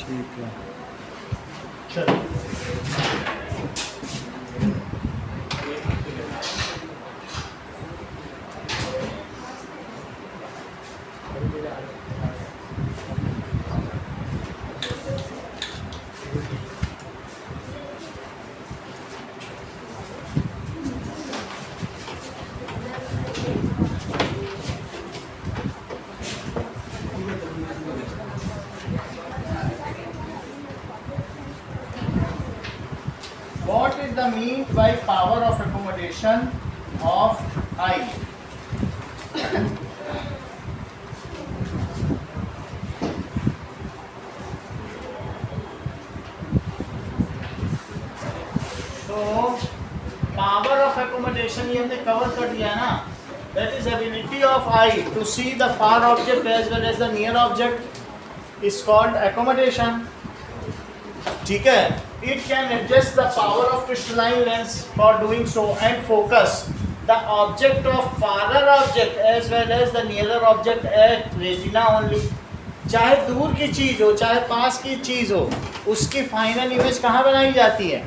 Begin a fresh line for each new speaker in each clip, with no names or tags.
ठीक है चलो। What is the mean by power of accommodation of I? तो पावर ऑफ accommodation ये हमने कवर कर दिया है ना. That is ability of I to see the far object as well as the near object is called accommodation. ठीक है. It can adjust the power of crystalline lens for doing so and focus the object of farther object as well as the nearer object at retina only. चाहे दूर की चीज़ हो चाहे पास की चीज़ हो उसकी फाइनल इमेज कहाँ बनाई जाती है?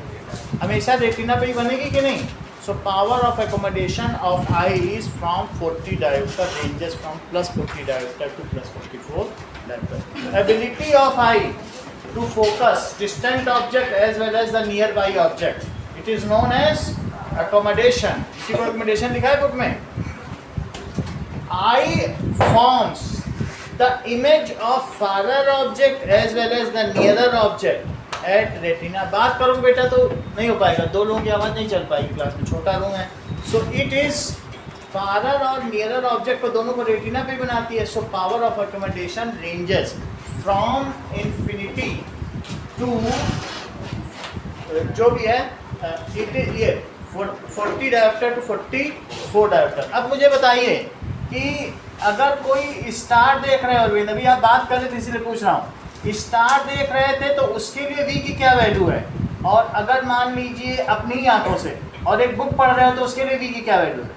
हमेशा रेटिना पे ही बनेगी कि नहीं? So power of accommodation of eye is from 40 diopter, ranges from plus 40 diopter to plus 44 diopter. Ability of eye to focus distant object as well as the nearby object. It is known as accommodation. इसी को accommodation लिखा है book में. Eye forms the image of farther object as well as the nearer object at retina. बात करूँ बेटा तो नहीं हो पाएगा, दो लोगों की आवाज़ नहीं चल पाएगी क्लास में, छोटा रूम है. So it is farther और nearer object को दोनों को रेटिना पे बनाती है. So power of accommodation ranges from infinity to जो भी है it is ये 40 diopter to 44 diopter. अब मुझे बताइए कि अगर कोई स्टार देख रहे हो, अरविंद अभी आप बात कर रहे थे इसलिए पूछ रहा हूँ, स्टार देख रहे थे तो उसके लिए वी की क्या वैल्यू है? और अगर मान लीजिए अपनी ही आंखों से और एक बुक पढ़ रहे हो तो उसके लिए वी की क्या वैल्यू है?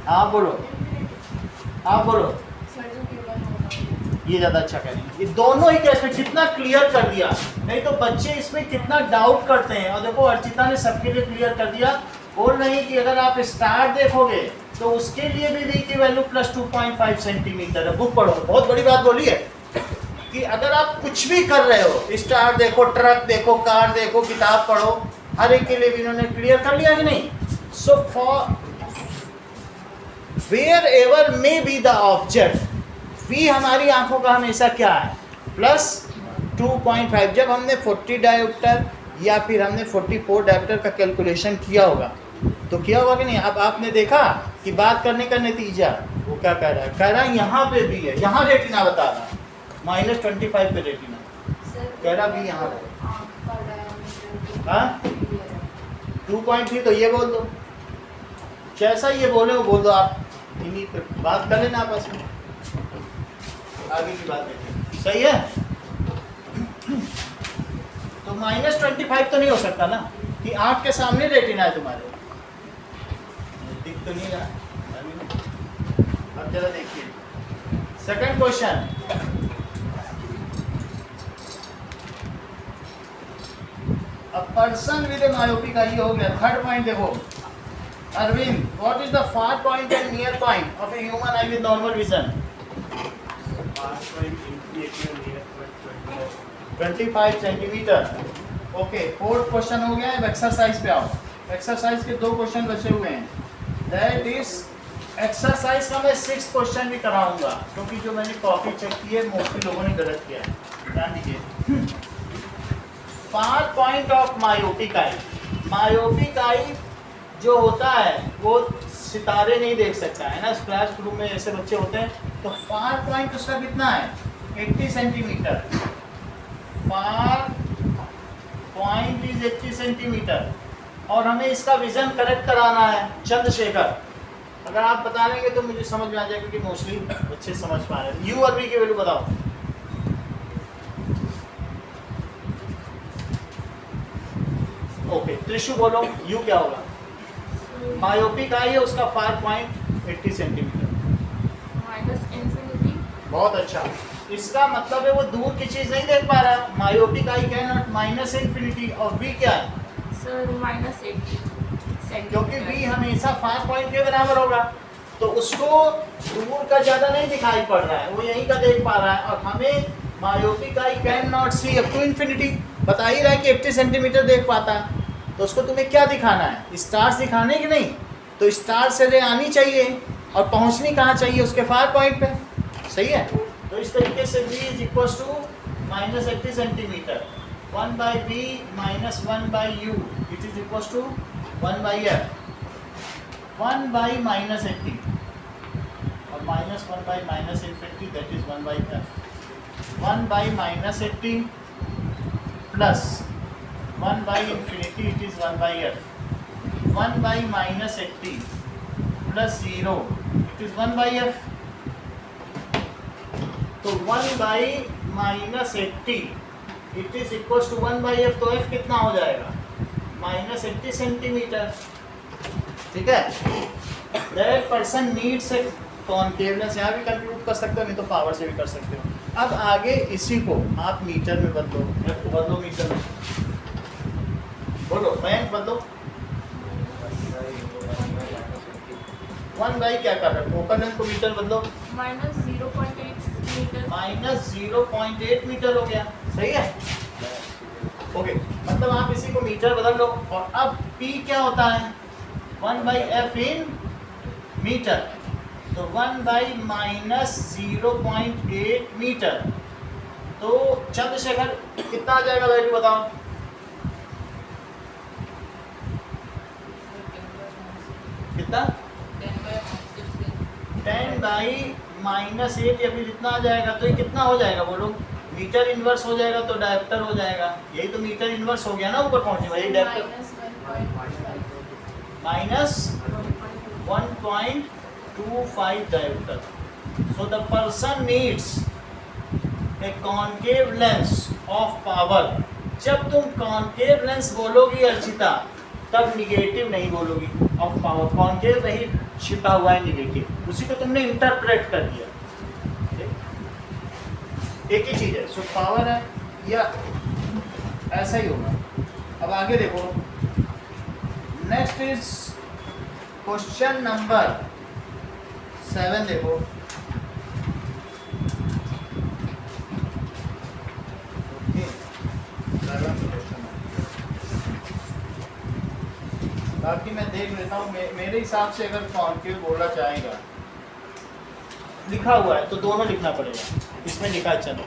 आप बोलो, आप बोलो. ये ज़्यादा अच्छा करेंगे. ये दोनों ही केस में कितना क्लियर कर दिया. नहीं तो बच्चे इसमें कितना डाउट करते हैं. और देखो अर्चिता ने सबके लिए क्लियर कर दिया. बोल नहीं कि अगर आप स्टार देखोगे तो उसके लिए भी वी की वैल्यू प्लस 2.5 सेंटीमीटर है. बुक पढ़ो. बहुत बड़ी बात बोली है कि अगर आप कुछ भी कर रहे हो, स्टार देखो, ट्रक देखो, कार देखो, किताब पढ़ो, हर एक के लिए भी इन्होंने क्लियर कर लिया कि नहीं. So for wherever may be the object, we हमारी आंखों का हमेशा क्या है? प्लस 2.5. जब हमने 40 डायोप्टर या फिर हमने 44 डायोप्टर का कैलकुलेशन किया होगा तो किया होगा कि नहीं? अब आपने देखा कि बात करने का नतीजा वो क्या कह रहा है? कह रहा है यहाँ पे भी है, यहाँ रेटिना बता रहा है -25 पे रेटिना कह रहा भी यहाँ पे. हाँ 2.3 तो ये बोल दो, जैसा ये बोले वो बोल दो. आप इन्हीं पे बात कर लेना आपस में, आगे की बात देखें. सही है. तो -25 तो नहीं हो सकता ना कि आँख के सामने रेटिना है तुम्हारे, दिख तो नहीं रहा. अब जरा देखिए second question. A person with a myopic eye हो गया. थर्ड पॉइंट देखो Arvind, what is the far point and near point of a human eye with normal vision? 25 centimetre. Okay fourth question हो गया. अब एक्सरसाइज पे आओ. एक्सरसाइज के 2 question बचे हुए हैं. दैट इज एक्सरसाइज का मैं 6th क्वेश्चन भी कराऊंगा क्योंकि जो मैंने कॉपी चेक की है मोस्टली लोगों ने गलत किया है. ध्यान दीजिए. Far point of myopic eye. Myopic eye जो होता है वो सितारे नहीं देख सकता है ना. क्लास रूम में ऐसे बच्चे होते हैं. तो फार पॉइंट उसका कितना है? 80 centimetre. Far point is 80 centimetre. और हमें इसका विजन करेक्ट कराना है. चंद्रशेखर अगर आप बता देंगे तो मुझे समझ में आ जाएगा कि मोस्टली बच्चे समझ पा रहे हैं. यू और वी की वैल्यू बताओ. ओके त्रिशु बोलो यू क्या होगा? मायोपिक आई है उसका फार पॉइंट 80 सेंटीमीटर. बहुत अच्छा। इसका मतलब है वो दूर की चीज नहीं देख पा रहा। Myopic eye can not minus infinity और बी क्या है
सर -80
क्योंकि बी हमेशा 5 पॉइंट के बराबर होगा, तो उसको दूर का ज्यादा नहीं दिखाई पड़ रहा है, वो यहीं का देख पा रहा है। और हमें myopic eye can not see up to infinity बता ही रहा है कि 80 सेंटीमीटर देख पाता है, तो उसको तुम्हें क्या दिखाना है, स्टार्स दिखाने कि नहीं, तो स्टार से रे आनी चाहिए और पहुंचनी कहाँ चाहिए, उसके 5 पॉइंट पे। सही है, तो इस तरीके से v is equal to -80 centimetre 1/b - 1/u it is equal to 1/f 1/-80 और -1/-infinity that is 1/f 1/-80 plus 1/infinity it is 1/f 1/-80 plus 0 it is 1/f। तो 1/-80 it is equal to 1/f, तो f कितना हो जाएगा -80 centimetre. ठीक है, that person needs a concave lens, यहाँ भी कंप्यूट कर सकते हो, नहीं तो पावर से भी कर सकते हो। अब आगे इसी को आप मीटर में बदलो, f को बदलो मीटर में, बोलो बैंक बदलो 1/, क्या कर रहे हो फोकल लेंथ को मीटर बदलो -0.8 मीटर हो गया। सही है, ओके, मतलब आप इसी को मीटर बदल लो। और अब P क्या होता है 1/f इन मीटर, तो 1/-0.8 मीटर, तो चंद्रशेखर कितना आ जाएगा वैल्यू बताओ। कितना 10/-8 या फिर इतना आ जाएगा, तो ये कितना हो जाएगा बोलो, मीटर इनवर्स हो जाएगा, तो डायप्टर हो जाएगा। यही तो मीटर इनवर्स हो गया ना, ऊपर पहुंचने वाली dioptre -1.25 dioptre. So the person needs a concave lens of power. जब तुम कॉनकेव लेंस बोलोगी अर्चिता, तब निगेटिव नहीं बोलोगी ऑफ पावर, कॉनकेव नहीं छिपा हुआ है निगेटिव, उसी को तुमने इंटरप्रेट कर दिया। एक ही चीज है, सो पावर है या ऐसा ही होगा। अब आगे देखो, नेक्स्ट इज क्वेश्चन नंबर 7 देखो। बाकी मैं देख लेता हूँ, मेरे हिसाब से अगर कॉनकेव बोलना चाहेगा, लिखा हुआ है तो दोनों लिखना पड़ेगा। इसमें लिखा है चांद,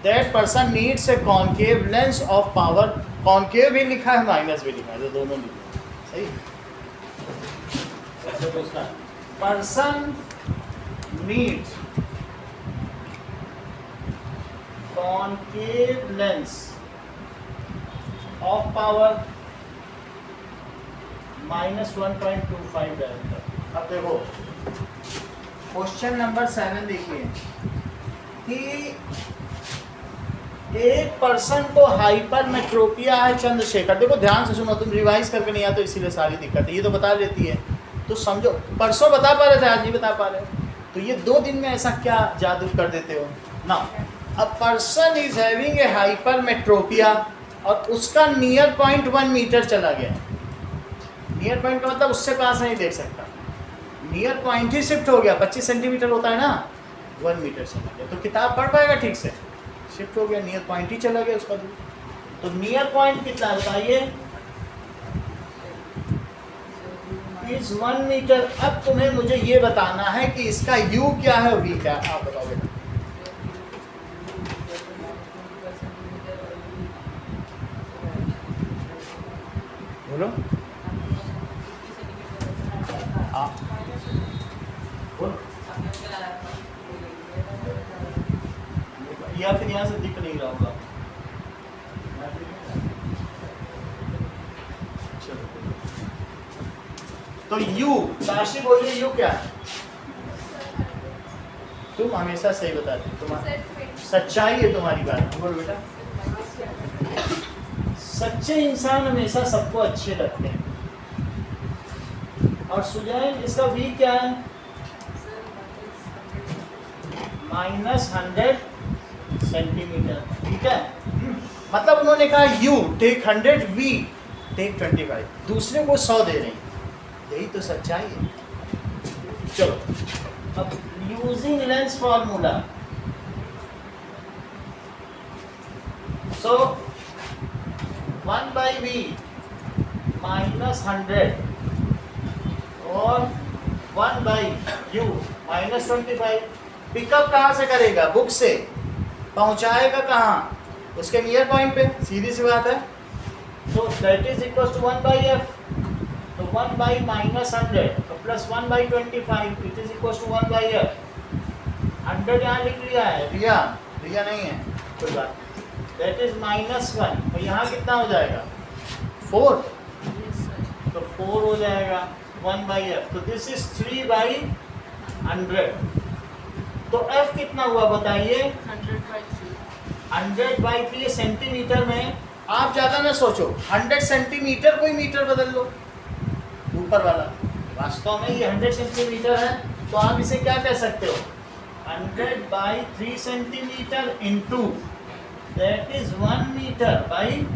that person needs a concave lens of power, concave भी लिखा है माइनस भी लिखा है, तो दोनों लिखा है। सही, person needs concave lens of power -1.25 diameter. अब देखो क्वेश्चन नंबर 7 देखिए कि एक पर्सन को हाइपरमेट्रोपिया है चंद्रशेखर। देखो ध्यान से सुनो, तुम रिवाइज करके नहीं आते, इसीलिए सारी दिक्कत है। ये तो बता देती है तो समझो, परसों बता पा रहे थे, आज नहीं बता पा रहे, तो ये 2 दिन में ऐसा क्या जादू कर देते हो ना। A person is having a hypermetropia और उसका नियर पॉइंट 1 मीटर चला गया। नियर पॉइंट का मतलब उससे पास नहीं देख सकता, नियर पॉइंट ही शिफ्ट हो गया। 25 सेंटीमीटर होता है ना, 1 मीटर चला गया, तो किताब पढ़ पाएगा ठीक से, शिफ्ट हो गया, नियर पॉइंट ही चला गया उसका दूर। तो नियर पॉइंट कितना है बताइए, इज 1 मीटर। अब तुम्हें मुझे ये बताना है कि इसका u क्या है और v क्या है, आप बताओ बेटा। बोलो या फिर यहाँ से दिख नहीं रहा होगा। तो u, राशि बोलिए u क्या है। तुम हमेशा सही बताते, तुम्हारी सच्चाई है तुम्हारी बात। बोल बेटा, सच्चे इंसान हमेशा सबको अच्छे लगते हैं। और सुजैन, इसका v क्या है -100 सेंटीमीटर, ठीक है। मतलब उन्होंने कहा u टेक 100, v टेक 25, दूसरे को 100 दे रहे हैं, यही तो सच्चाई है। चलो अब यूजिंग लेंस फॉर्मूला, सो 1/v -100 और 1/u -25, पिकअप कहाँ से करेगा? बुक से। पहुँचाएगा कहाँ? उसके नियर पॉइंट पे, सीधी सी बात है। तो that is equal to 1/f, तो 1/-100 तो plus 1/25 it is equal to 1/f। 100 यहाँ लिख लिया है, रिया नहीं है, कोई बात नहीं। दैट इज -1, और यहाँ कितना हो जाएगा? 4, तो 4 हो जाएगा 1/f, तो दिस इज 3/100। तो f कितना हुआ बताइए? 100/3 सेंटीमीटर में। आप ज़्यादा ना सोचो, 100 सेंटीमीटर को ही मीटर बदल लो, ऊपर वाला। वास्तव में ये 100 सेंटीमीटर है, तो आप इसे क्या कह सकते हो? 100/3 centimetre into that is 1 metre by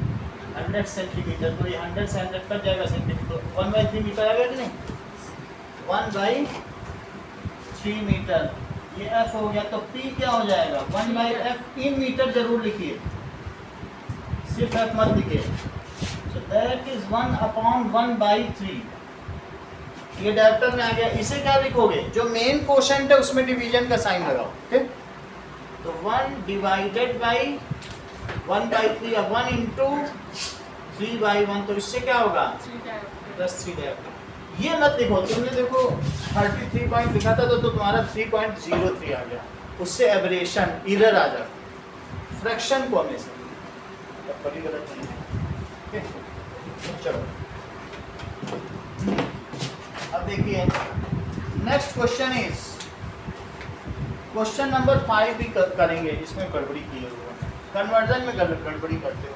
100 centimetre. तो ये 100 से 100 कट जाएगा सेंटीमीटर, 1/3 मीटर आ गया कि नहीं? 1/3 मीटर, ये f हो गया। तो p क्या हो जाएगा? 1/f इन मीटर जरूर लिखिए, सिर्फ f मत लिखिए। So that is 1/1/3। ये डायरेक्टर में आ गया। इसे क्या लिखोगे? जो मेन क्वोशंट है उसमें डिवीजन का साइन लगाओ, ठीक। तो 1 डिवाइडेड बाई 1/3, अब 1 इंटू 3/1, तो इससे क्या होगा? +3 डायरेक्टर। ये मत देखो, तुमने देखो 33 पॉइंट लिखा था तो तुम्हारा 3.03 आ गया, उससे एबरेशन इरर आ जाता, फ्रैक्शन को हमेशा कभी गलत नहीं है। चलो अब देखिए next question is question number 5 भी करेंगे। इसमें गड़बड़ी की हुआ, कन्वर्जन में गड़बड़ी करते हो।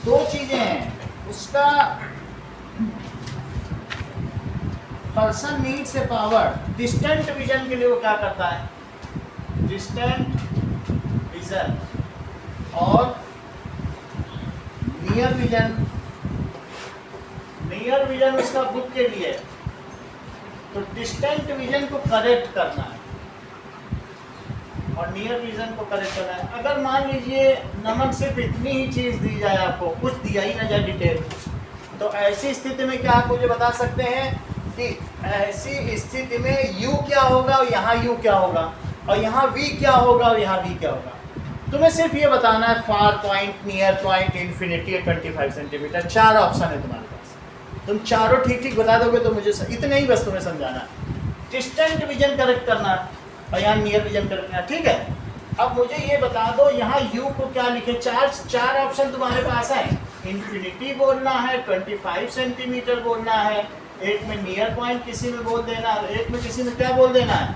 दो चीजें हैं, उसका person needs a power. Distant vision के लिए वो क्या करता है? डिस्टेंट विजन और नियर विजन। नियर विजन उसका बुक के लिए, तो डिस्टेंट विजन को करेक्ट करना है और नियर विजन को करेक्ट करना है। अगर मान लीजिए नमक सिर्फ इतनी ही चीज़ दी जाए, आपको कुछ दिया ही ना जाए डिटेल, तो ऐसी स्थिति में क्या आप मुझे बता सकते हैं कि ऐसी स्थिति में u क्या होगा और यहाँ u क्या होगा और यहाँ v क्या होगा और यहाँ v क्या होगा? तुम्हें सिर्फ ये बताना है far point, near point, infinity, 25 centimetre. 4 option है तुम्हारे पास, तुम चारों ठीक ठीक बता दोगे तो मुझे इतने ही बस तुम्हें समझाना है। डिस्टेंट विजन करेक्ट करना और यहाँ नियर विजन करेक्ट करना, ठीक है। अब मुझे ये बता दो यहाँ u को क्या लिखे? चार ऑप्शन तुम्हारे पास है। इन्फिनिटी बोलना है, 25 सेंटीमीटर बोलना है, एक में नियर पॉइंट किसी में बोल देना है, एक में किसी में क्या बोल देना है?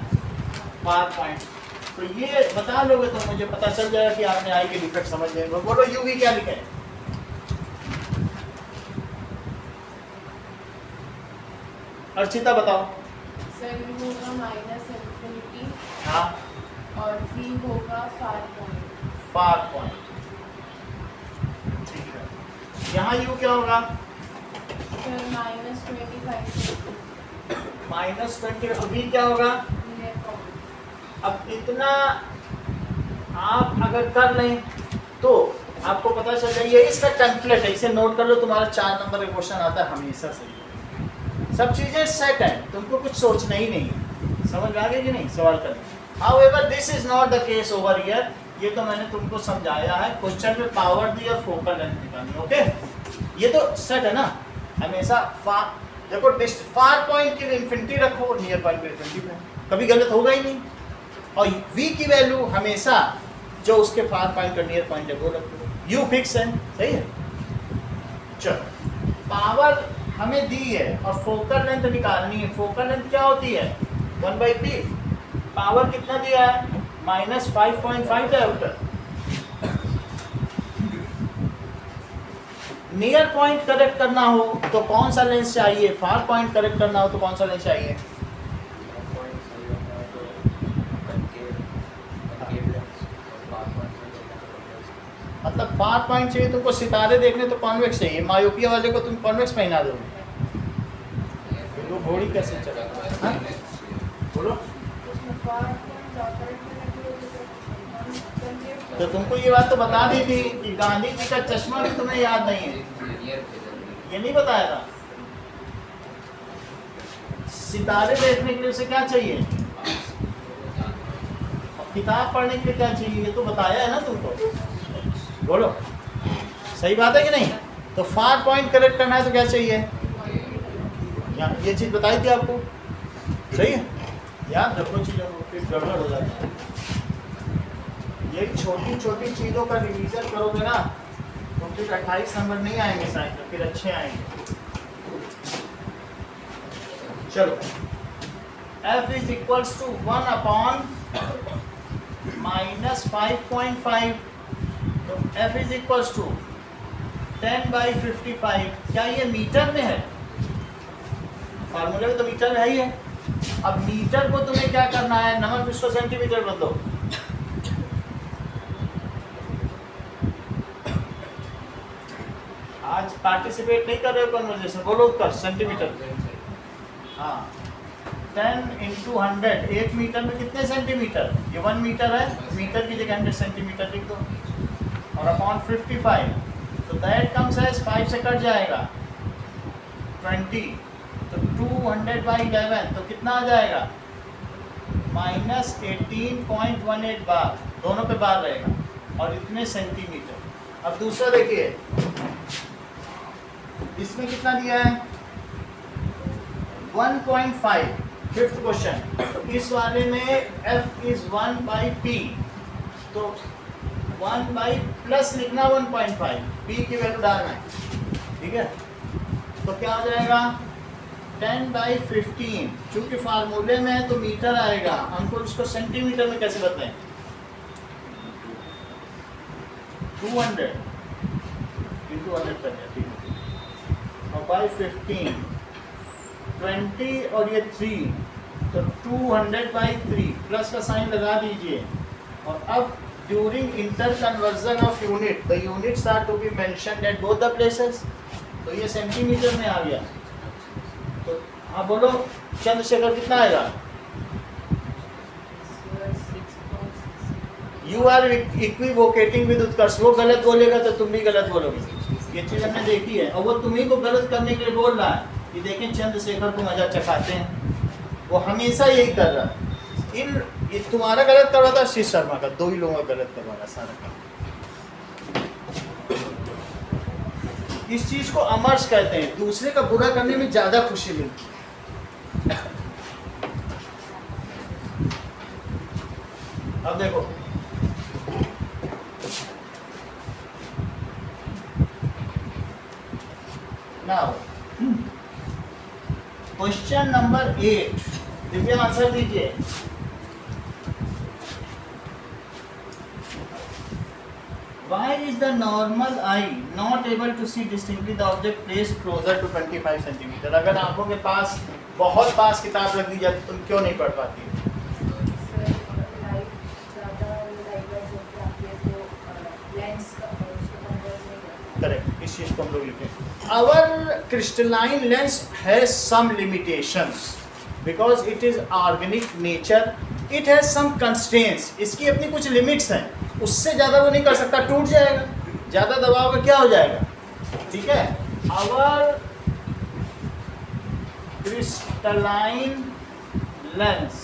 Far point. तो ये बता लोगे तो मुझे पता चल जाएगा कि आपने आई के डिफेक्ट समझ गए। बोलो u v क्या लिखे? अर्चिता बताओ।
सर u होगा माइनस इन्फिनिटी,
हाँ,
और v होगा फार पॉइंट।
फार पॉइंट, ठीक है। यहाँ u क्या होगा?
Sir minus 25
-20। v क्या होगा?
Near point.
अब इतना आप अगर कर लें तो आपको पता चल जाए, ये इसका टेम्पलेट है, इसे नोट कर लो। तुम्हारा 4 नंबर का क्वेश्चन आता है हमेशा से। सब चीज़ें सेट है, तुमको कुछ सोचना ही नहीं है। समझ आ गई कि नहीं सवाल करने? However this is not the case over here. ये तो मैंने तुमको समझाया है। क्वेश्चन में पावर दी और फोकल लेंथ निकालनी, ओके। ये तो सेट है ना हमेशा। देखो फार पॉइंट के लिए इन्फिनिटी रखो और नियर पॉइंट के लिए 25, कभी गलत होगा ही नहीं। और v की वैल्यू हमेशा जो उसके फार पॉइंट और नियर पॉइंट है वो रखो। u फिक्स है, सही है। चलो पावर हमें दी है और फोकल लेंथ निकालनी है। फोकल लेंथ क्या होती है? 1/p। पावर कितना दिया है? -5.5 डायोप्टर। नियर पॉइंट करेक्ट करना हो तो कौन सा लेंस चाहिए, फार पॉइंट करेक्ट करना हो तो कौन सा लेंस चाहिए? मतलब फार पॉइंट चाहिए तुमको सितारे देखने तो कॉन्वेक्स चाहिए, मायोपिया वाले को तुम कॉन्वेक्स पहना दोगे तो घोड़ी कैसे चलेगा? हाँ? बोलो।
उसमें far point ज्यादा
तो तुमको ये बात तो बता दी थी कि गांधी जी का चश्मा भी तुम्हें याद नहीं है, ये नहीं बताया था। सितारे देखने के लिए उसे क्या चाहिए, और किताब पढ़ने के लिए क्या चाहिए, ये तो बताया है ना तुमको। बोलो सही बात है कि नहीं? तो फार पॉइंट करेक्ट करना है तो क्या चाहिए, ये चीज बताई थी आपको, सही है? याद रखो चीजों को, फिर गड़बड़ हो जाता है। यही छोटी छोटी चीज़ों का रिवीजन करोगे ना तो फिर 28 नंबर नहीं आएंगे साइंस में, फिर अच्छे आएंगे। चलो, f is equals to 1 upon -5.5, तो f इज इक्वल्स टू 10/55। क्या ये मीटर में है? फार्मूले में तो मीटर है ही है। अब मीटर को तुम्हें क्या करना है, नमक इसको सेंटीमीटर बदलो। आज पार्टिसिपेट नहीं कर रहे हो कन्वर्सेशन, बोलो उत्तर सेंटीमीटर। हाँ, 10 × 100, 1 मीटर में कितने सेंटीमीटर? ये 1 मीटर है, मीटर की जगह 100 सेंटीमीटर लिख दो, और अपॉन 55, तो दैट कम्स एज 5 से कट जाएगा 20, तो 200/11, तो कितना आ जाएगा? -18.18 बार, दोनों पे बार रहेगा, और इतने सेंटीमीटर। अब दूसरा देखिए, इसमें कितना दिया है? 1.5, फिफ्थ क्वेश्चन। तो इस वाले में f इज 1/p, तो 1/ प्लस लिखना 1.5, p की वैल्यू डालना है, ठीक है? तो क्या हो जाएगा? 10/15, चूंकि फार्मूले में है तो मीटर आएगा, हमको इसको सेंटीमीटर में कैसे बदलें? 200 × 100 कर दिया, ठीक है? और बाई 15, 20 और ये 3, तो 200/3, प्लस का साइन लगा दीजिए। और अब during interconversion of unit, the units are to be mentioned at both the places, तो ये सेंटीमीटर में आ गया। तो हाँ बोलो, चंद्रशेखर कितना आएगा? यू आर इक्विवोकेटिंग विद उत्कर्ष, वो गलत बोलेगा तो तुम भी गलत बोलोगे। ये चीज हमने देखी है, और वो तुम्ही को गलत करने के लिए बोल रहा है कि देखें चंद्रशेखर को मजा चखाते हैं, वो हमेशा यही कर रहा है। ये तुम्हारा गलत करवा था, आशीष शर्मा का, 2 ही लोगों का गलत करवा रहा सारा काम। इस चीज को अमर्श कहते हैं, दूसरे का बुरा करने में ज्यादा खुशी मिलती है। अब देखो, now question number 8, Divya answer दीजिए। Why is the normal eye not able to see distinctly the object placed closer to 25 centimeter? अगर आंखों के पास बहुत पास किताब रख दी जाती तुम क्यों नहीं पढ़ पाती? करेक्ट, इस चीज को हम लोग लिखें। Our crystalline lens has some limitations because it is organic nature. It has some constraints. इसकी अपनी कुछ लिमिट्स हैं, उससे ज़्यादा वो नहीं कर सकता, टूट जाएगा, ज़्यादा दबाव में क्या हो जाएगा, ठीक है? Our crystalline lens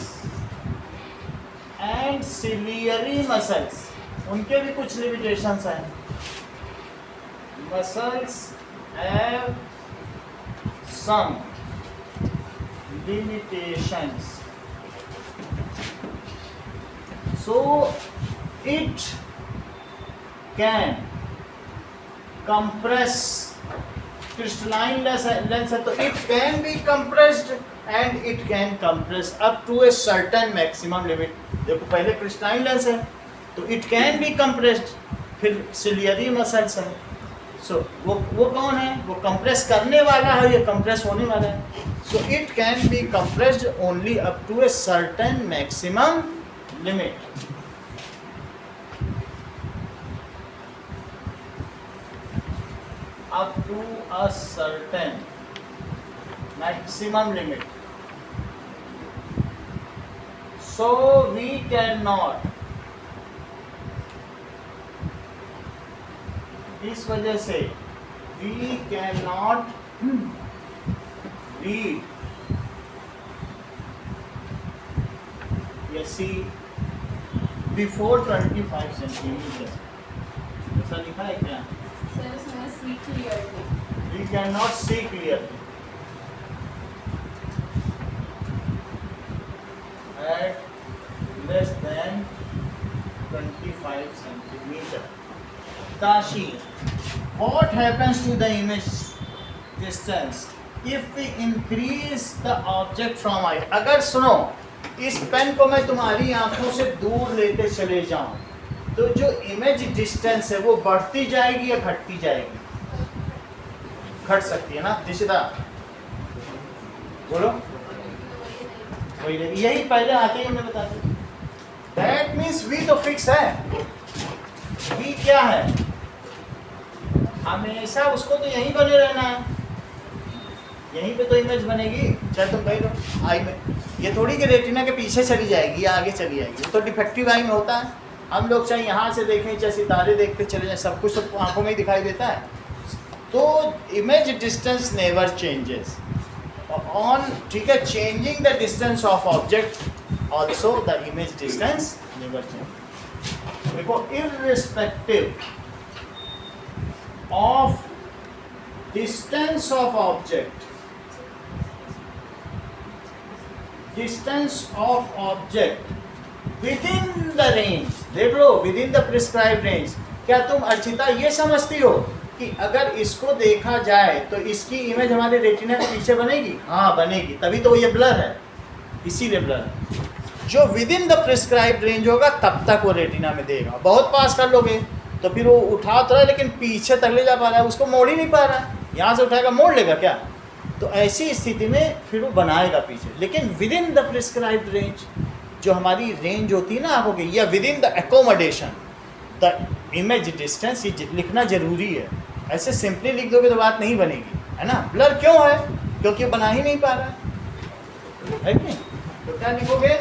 and ciliary muscles, उनके भी कुछ लिमिटेशंस हैं। Muscles have some limitations, so it can compress. Crystalline lens है तो it can be compressed and it can compress up to a certain maximum limit. देखो पहले crystalline lens है तो it can be compressed, फिर ciliary muscles है, सो वो कौन है? वो कंप्रेस करने वाला है या कंप्रेस होने वाला है? So it can be compressed only up to a certain maximum limit. Up to a certain maximum limit. So we cannot, इस वजह से we cannot read या see before 25 centimeter. ऐसा लिखा है क्या?
Sir, इसमें see clearly.
We cannot see clearly at less than 25 centimeter. Tashi, what happens to the image distance if we increase the object from height? अगर सुनो, इस pen को मैं तुम्हारी आंखों से दूर लेते चले जाऊं तो जो इमेज डिस्टेंस है वो बढ़ती जाएगी या घटती जाएगी? घट सकती है ना दिशिता, बोलो. वही यही पहले आते ही हमने बता दिया. दैट मीन्स वी तो फिक्स है. वी क्या है? हमेशा उसको तो यहीं बने रहना है, यहीं पे तो इमेज बनेगी. चाहे तुम कही लो आई में, ये थोड़ी कि रेटिना के पीछे चली जाएगी या आगे चली जाएगी. तो डिफेक्टिव आई में होता है. हम लोग चाहे यहाँ से देखें चाहे सितारे देखते चले जाएं, सब कुछ तो आंखों में ही दिखाई देता है. तो image distance never changes on, ठीक है. Changing the distance of object also the image distance never change. देखो, irrespective of distance of object, distance of object within the range, देख लो, विदिन द प्रिस्क्राइब्ड रेंज. क्या तुम अर्चिता ये समझती हो कि अगर इसको देखा जाए तो इसकी इमेज हमारे रेटिना के पीछे बनेगी? हाँ बनेगी, तभी तो ये ब्लर है, इसीलिए ब्लर है. जो विदिन द प्रिस्क्राइब्ड रेंज होगा तब तक वो रेटिना में देगा. बहुत पास कर लोगे तो फिर वो उठा तो रहा है लेकिन पीछे तक ले जा पा रहा है, उसको मोड़ ही नहीं पा रहा है. यहाँ से उठाएगा मोड़ लेगा क्या? तो ऐसी स्थिति में फिर वो बनाएगा पीछे. लेकिन विदिन द प्रिस्क्राइब्ड रेंज, जो हमारी रेंज होती है ना आंखों की, या within the accommodation the image distance, ये लिखना जरूरी है. ऐसे सिंपली लिख दोगे तो बात नहीं बनेगी, है ना. ब्लर क्यों है? क्योंकि बना ही नहीं पा रहा है कि नहीं. तो क्या लिखोगे?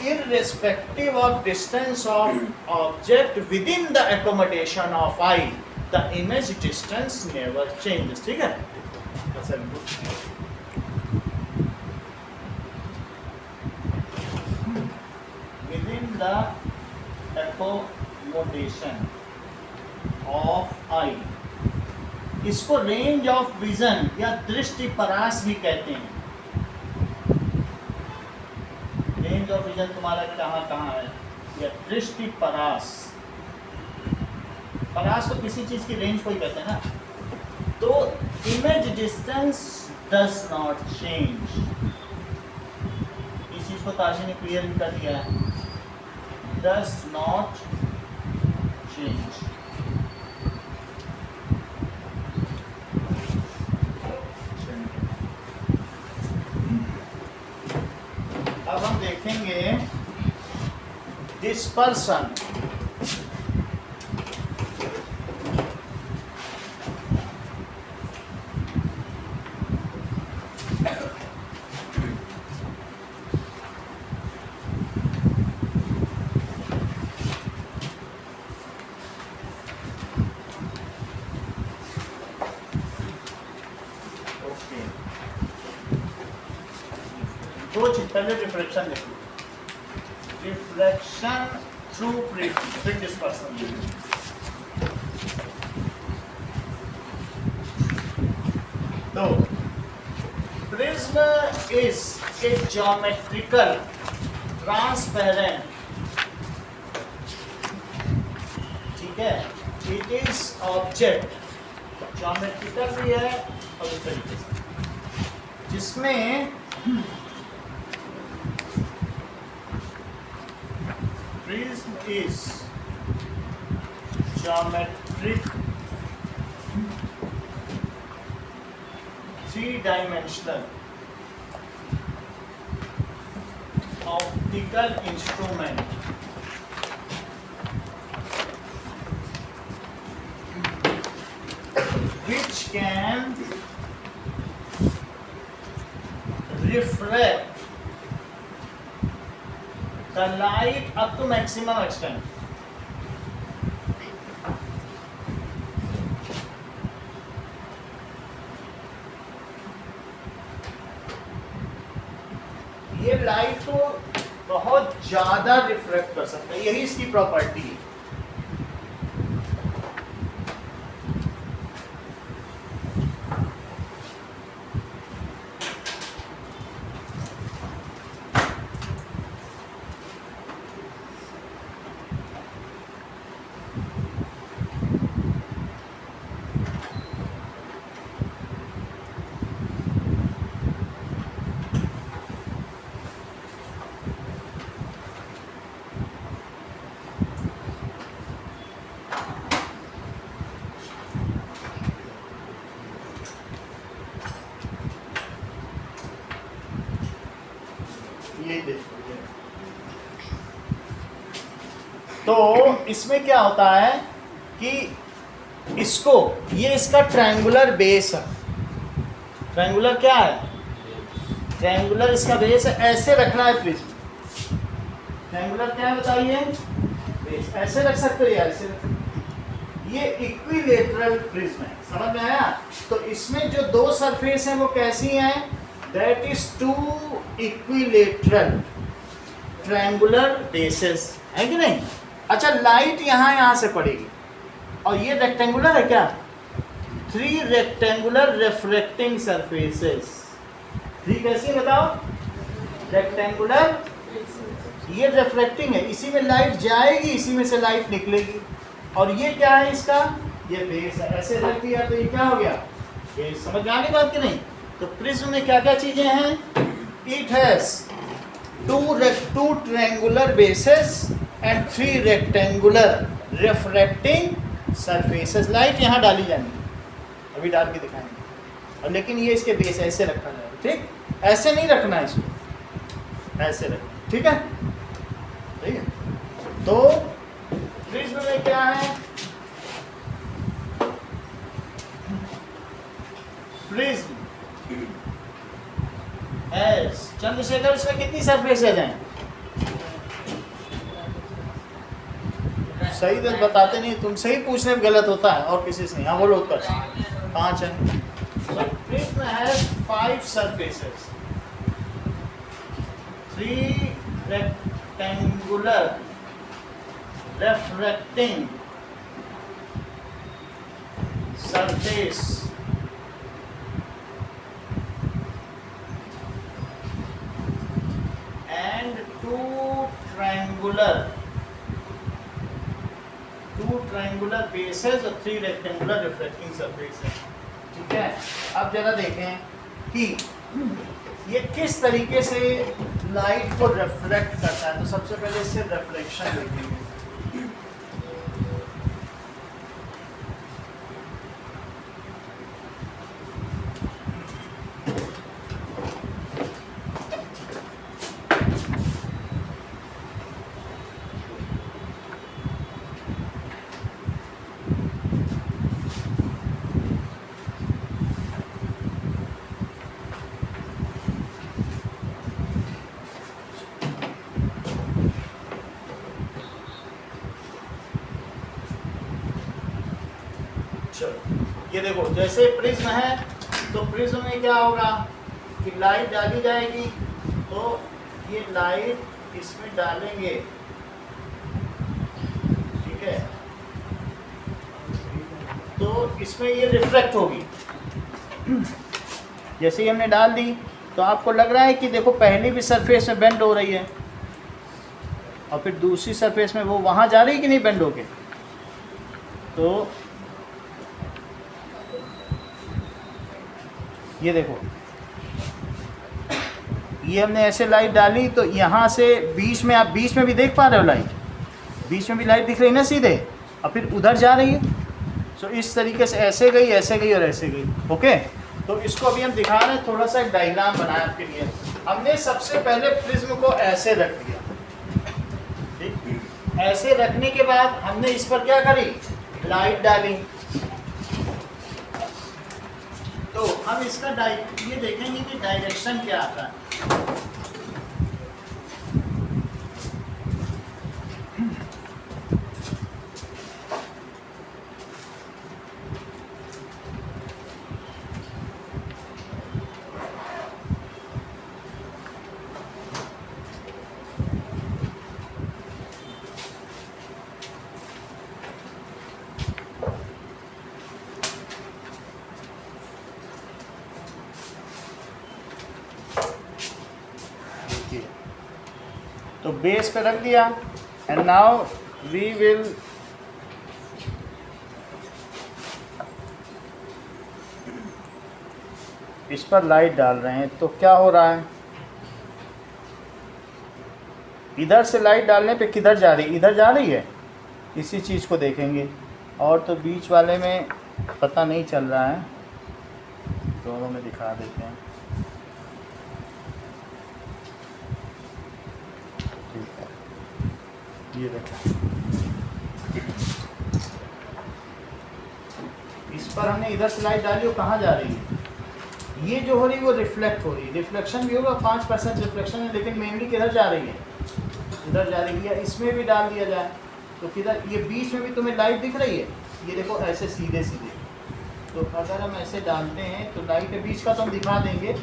irrespective of distance of object within the accommodation of eye, the image distance never changes. ठीक है. within the accommodation of eye, इसको रेंज ऑफ विजन या दृष्टि परास भी कहते हैं. रेंज ऑफ विजन तुम्हारा कहाँ कहाँ है? या दृष्टि परास. परास तो किसी चीज की रेंज को ही कहते हैं ना. तो image distance does not change. इस चीज को ताशी ने क्लियर भी कर दिया है. Does not change. अब हम देखेंगे डिस्पर्सन. ओके, दो चीज. पहले रिफ्लेक्शन देखो. Reflection through prism dispersion. तो prism is a geometrical transparent, ठीक है. इट इज ऑब्जेक्ट, ज्योमेट्रिकल भी है और इस तरीके से, जिसमें prism is geometric 3-dimensional optical instrument which can reflect the light up to maximum extent. ये लाइट को बहुत ज्यादा रिफ्लेक्ट कर सकता है, यही इसकी प्रॉपर्टी है। यही देखो, तो इसमें क्या होता है कि इसको, ये इसका ट्रायंगुलर बेस है। ट्रायंगुलर क्या है? ट्रायंगुलर इसका बेस है, ऐसे रखना है प्रिज्म। ट्रायंगुलर क्या है बताइए? बेस। ऐसे रख सकते हो या ऐसे रख सकते हो। ये इक्विलेटरल प्रिज्म है, समझ में आया? तो इसमें जो दो सरफेस हैं वो कैसी हैं? That is two equilateral triangular bases, है कि नहीं? अच्छा, लाइट यहाँ से पड़ेगी और ये रेक्टेंगुलर है क्या? 3 रेक्टेंगुलर रिफ्लेक्टिंग सरफेसेस। 3 कैसी है बताओ? रेक्टेंगुलर, ये रिफ्लेक्टिंग है, इसी में लाइट जाएगी, इसी में से लाइट निकलेगी। और ये क्या है इसका? ये बेस है। ऐसे रख दिया तो ये क्या हो गया? बेस। समझ में आ गई बात कि नहीं? तो प्रिज्म में क्या क्या चीजें हैं? It has two triangular bases and 3 rectangular reflecting surfaces. Light यहाँ डाली जाएंगी, अभी डाल के दिखाएंगे। और लेकिन ये इसके बेस ऐसे रखा जाएगा, ठीक? ऐसे नहीं रखना है इसको, ऐसे रखना, ठीक है? ठीक है। तो प्रिज्म में क्या है? प्रिज्म एस चंद्रशेखर, इसमें कितनी सरफेसेज हैं? सही तो बताते नहीं, तुमसे ही पूछने में गलत होता है और किसी से नहीं। हाँ बोलो उत्तर। 5 है। Prism has 5 surfaces, 3 rectangular reflecting surface and 2 triangular bases और 3 rectangular reflecting surfaces। ठीक है, अब जरा देखें कि ये किस तरीके से लाइट को रिफ्लेक्ट करता है। तो सबसे पहले इससे रिफ्लेक्शन देखेंगे। ये देखो, जैसे प्रिज्म है तो प्रिज्म में क्या होगा कि लाइट डाली जाएगी, तो ये लाइट इसमें डालेंगे, ठीक है? तो इसमें ये रिफ्लेक्ट होगी। जैसे ही हमने डाल दी तो आपको लग रहा है कि देखो पहली भी सरफेस में बेंड हो रही है और फिर दूसरी सरफेस में वो वहाँ जा रही है कि नहीं बेंड होके। तो ये देखो, ये हमने ऐसे लाइट डाली तो यहाँ से बीच में, आप बीच में भी देख पा रहे हो लाइट, बीच में भी लाइट दिख रही है ना सीधे, और फिर उधर जा रही है। सो इस तरीके से ऐसे गई और ऐसे गई। ओके, तो इसको अभी हम दिखा रहे हैं, थोड़ा सा एक डायग्राम बनाया आपके लिए। हमने सबसे पहले प्रिज्म को ऐसे रख दिया, ठीक। ऐसे रखने के बाद हमने इस पर क्या करी, लाइट डाली। तो हम इसका ये देखेंगे कि डायरेक्शन क्या आता है। तो बेस पे रख दिया एंड नाउ वी विल इस पर लाइट डाल रहे हैं। तो क्या हो रहा है, इधर से लाइट डालने पे किधर जा रही है, इधर जा रही है, इसी चीज़ को देखेंगे। और तो बीच वाले में पता नहीं चल रहा है, दोनों में दिखा देते हैं। ये देखो, इस पर हमने इधर से लाइट डाली, वो कहाँ जा रही है, ये जो हो रही है वो रिफ्लेक्ट हो रही है। रिफ्लेक्शन भी होगा, 5% रिफ्लेक्शन है, लेकिन मेनली किधर जा रही है, इधर जा रही है। इसमें भी डाल दिया जाए तो किधर, ये बीच में भी तुम्हें लाइट दिख रही है, ये देखो ऐसे सीधे सीधे। तो अगर हम ऐसे डालते हैं तो लाइट के बीच का तो हम दिखा देंगे,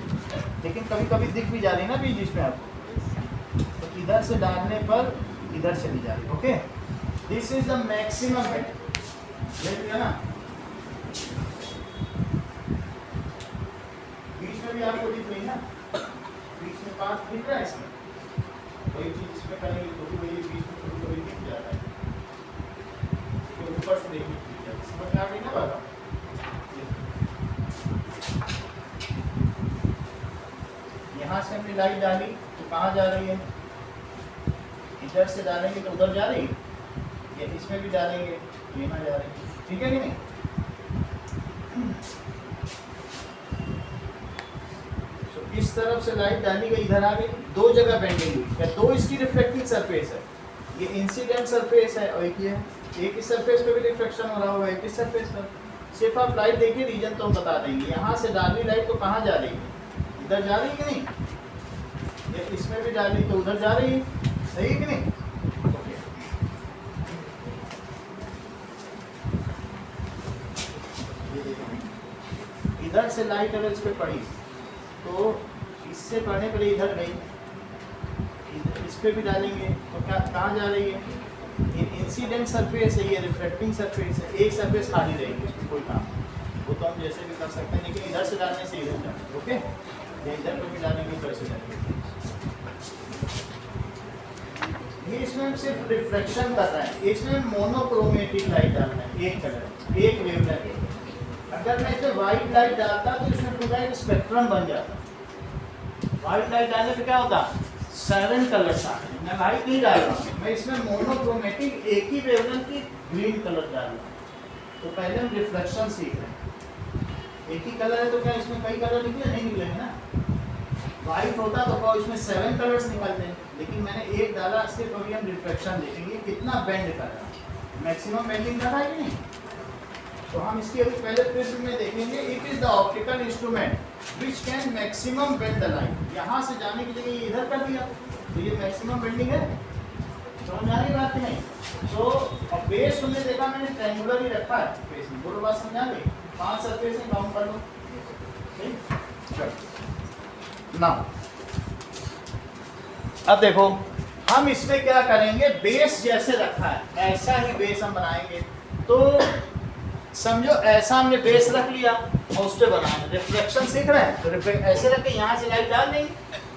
लेकिन कभी कभी दिख भी जा रही है ना बीच में आपको। तो इधर से डालने पर इधर चली जा रही है। Okay, this is the maximum bend, देख लिया ना। बीच में भी आपको दिख रही है ना, बीच में पार्ट दिख रहा है इसमें। कोई चीज इसमें करेंगे तो भी वही बीच में कभी कभी दिख जाता है, तो ऊपर से देखिए समझ में आ गई ना बात। यहाँ से हमने लाइट डाली तो कहाँ जा रही है, इधर से डालेंगे तो उधर जा रही है, या इसमें भी डालेंगे तो यहाँ जा रही है, ठीक है कि नहीं। तो इस तरफ से लाइट डाली गई, इधर आ गई, दो जगह बेंडिंग हुई, या दो इसकी रिफ्लेक्टिंग सरफेस है, ये इंसिडेंट सरफेस है और एक ये, एक इस सरफेस पे भी रिफ्लेक्शन हो रहा होगा, एक इस सरफेस पर। सिर्फ आप लाइट देखिए, रीजन तो हम बता देंगे। यहाँ से डाली लाइट तो कहाँ जा रही है, इधर जा रही है कि नहीं, ये इसमें भी डाली तो उधर जा रही है, सही है कि नहीं। ओके, इधर से लाइट अगर इस पे पड़ी तो इससे पढ़ने पर इधर गई, इस पे भी डालेंगे तो क्या कहाँ जा रही है, ये इंसिडेंट सरफेस है, ये रिफ्लेक्टिंग सरफेस है, एक सरफेस खाली रहेगी, उसमें कोई काम, वो तो हम जैसे भी कर सकते हैं, लेकिन इधर से डालने से इधर जाए। ओके, इधर पे भी डालेंगे तो ऐसे डालेंगे। ये इसमें हम सिर्फ रिफ्लेक्शन कर रहे हैं, इसमें मोनोक्रोमेटिक लाइट डालना है, एक कलर, एक वेवलेंथ। अगर मैं इसमें वाइट लाइट डालता तो इसमें पूरा एक स्पेक्ट्रम बन जाता। वाइट लाइट डालने पे क्या होता, 7 कलर्स आते हैं। मैं वाइट नहीं डाल रहा हूँ, मैं इसमें मोनोक्रोमेटिक एक ही वेवलेंथ की ग्रीन कलर डाल रहा हूँ। तो पहले हम रिफ्लेक्शन सीख रहे हैं, एक ही कलर है तो क्या इसमें कई कलर निकले, नहीं निकलेंगे ना। वाइट होता तो क्या इसमें 7 कलर्स निकलते हैं, लेकिन मैंने एक डाला, सिर्फ अभी हम रिफ्लेक्शन देखेंगे कितना बेंड कर रहा है, मैक्सिमम बेंडिंग कर रहा है कि नहीं। तो हम इसकी अभी पहले प्रिज्म में देखेंगे। It is the optical instrument which can maximum bend the light. यहाँ से जाने की जगह ये इधर कर दिया तो ये मैक्सिमम बेंडिंग है, समझ आ रही बात नहीं। तो अब बेस हमने देखा, मैंने ट्रायंगुलर ही रखा है बेस में, बोलो बात समझा गई। 5 सरफेस में काउंट कर लो, ठीक। नाउ अब देखो हम इसमें क्या करेंगे, बेस जैसे रखा है ऐसा ही बेस हम बनाएंगे। तो समझो ऐसा हमने बेस रख लिया और उस पर बनाना, रिफ्लेक्शन सीख रहे हैं तो ऐसे रख के यहाँ से लाइट डाल देंगे,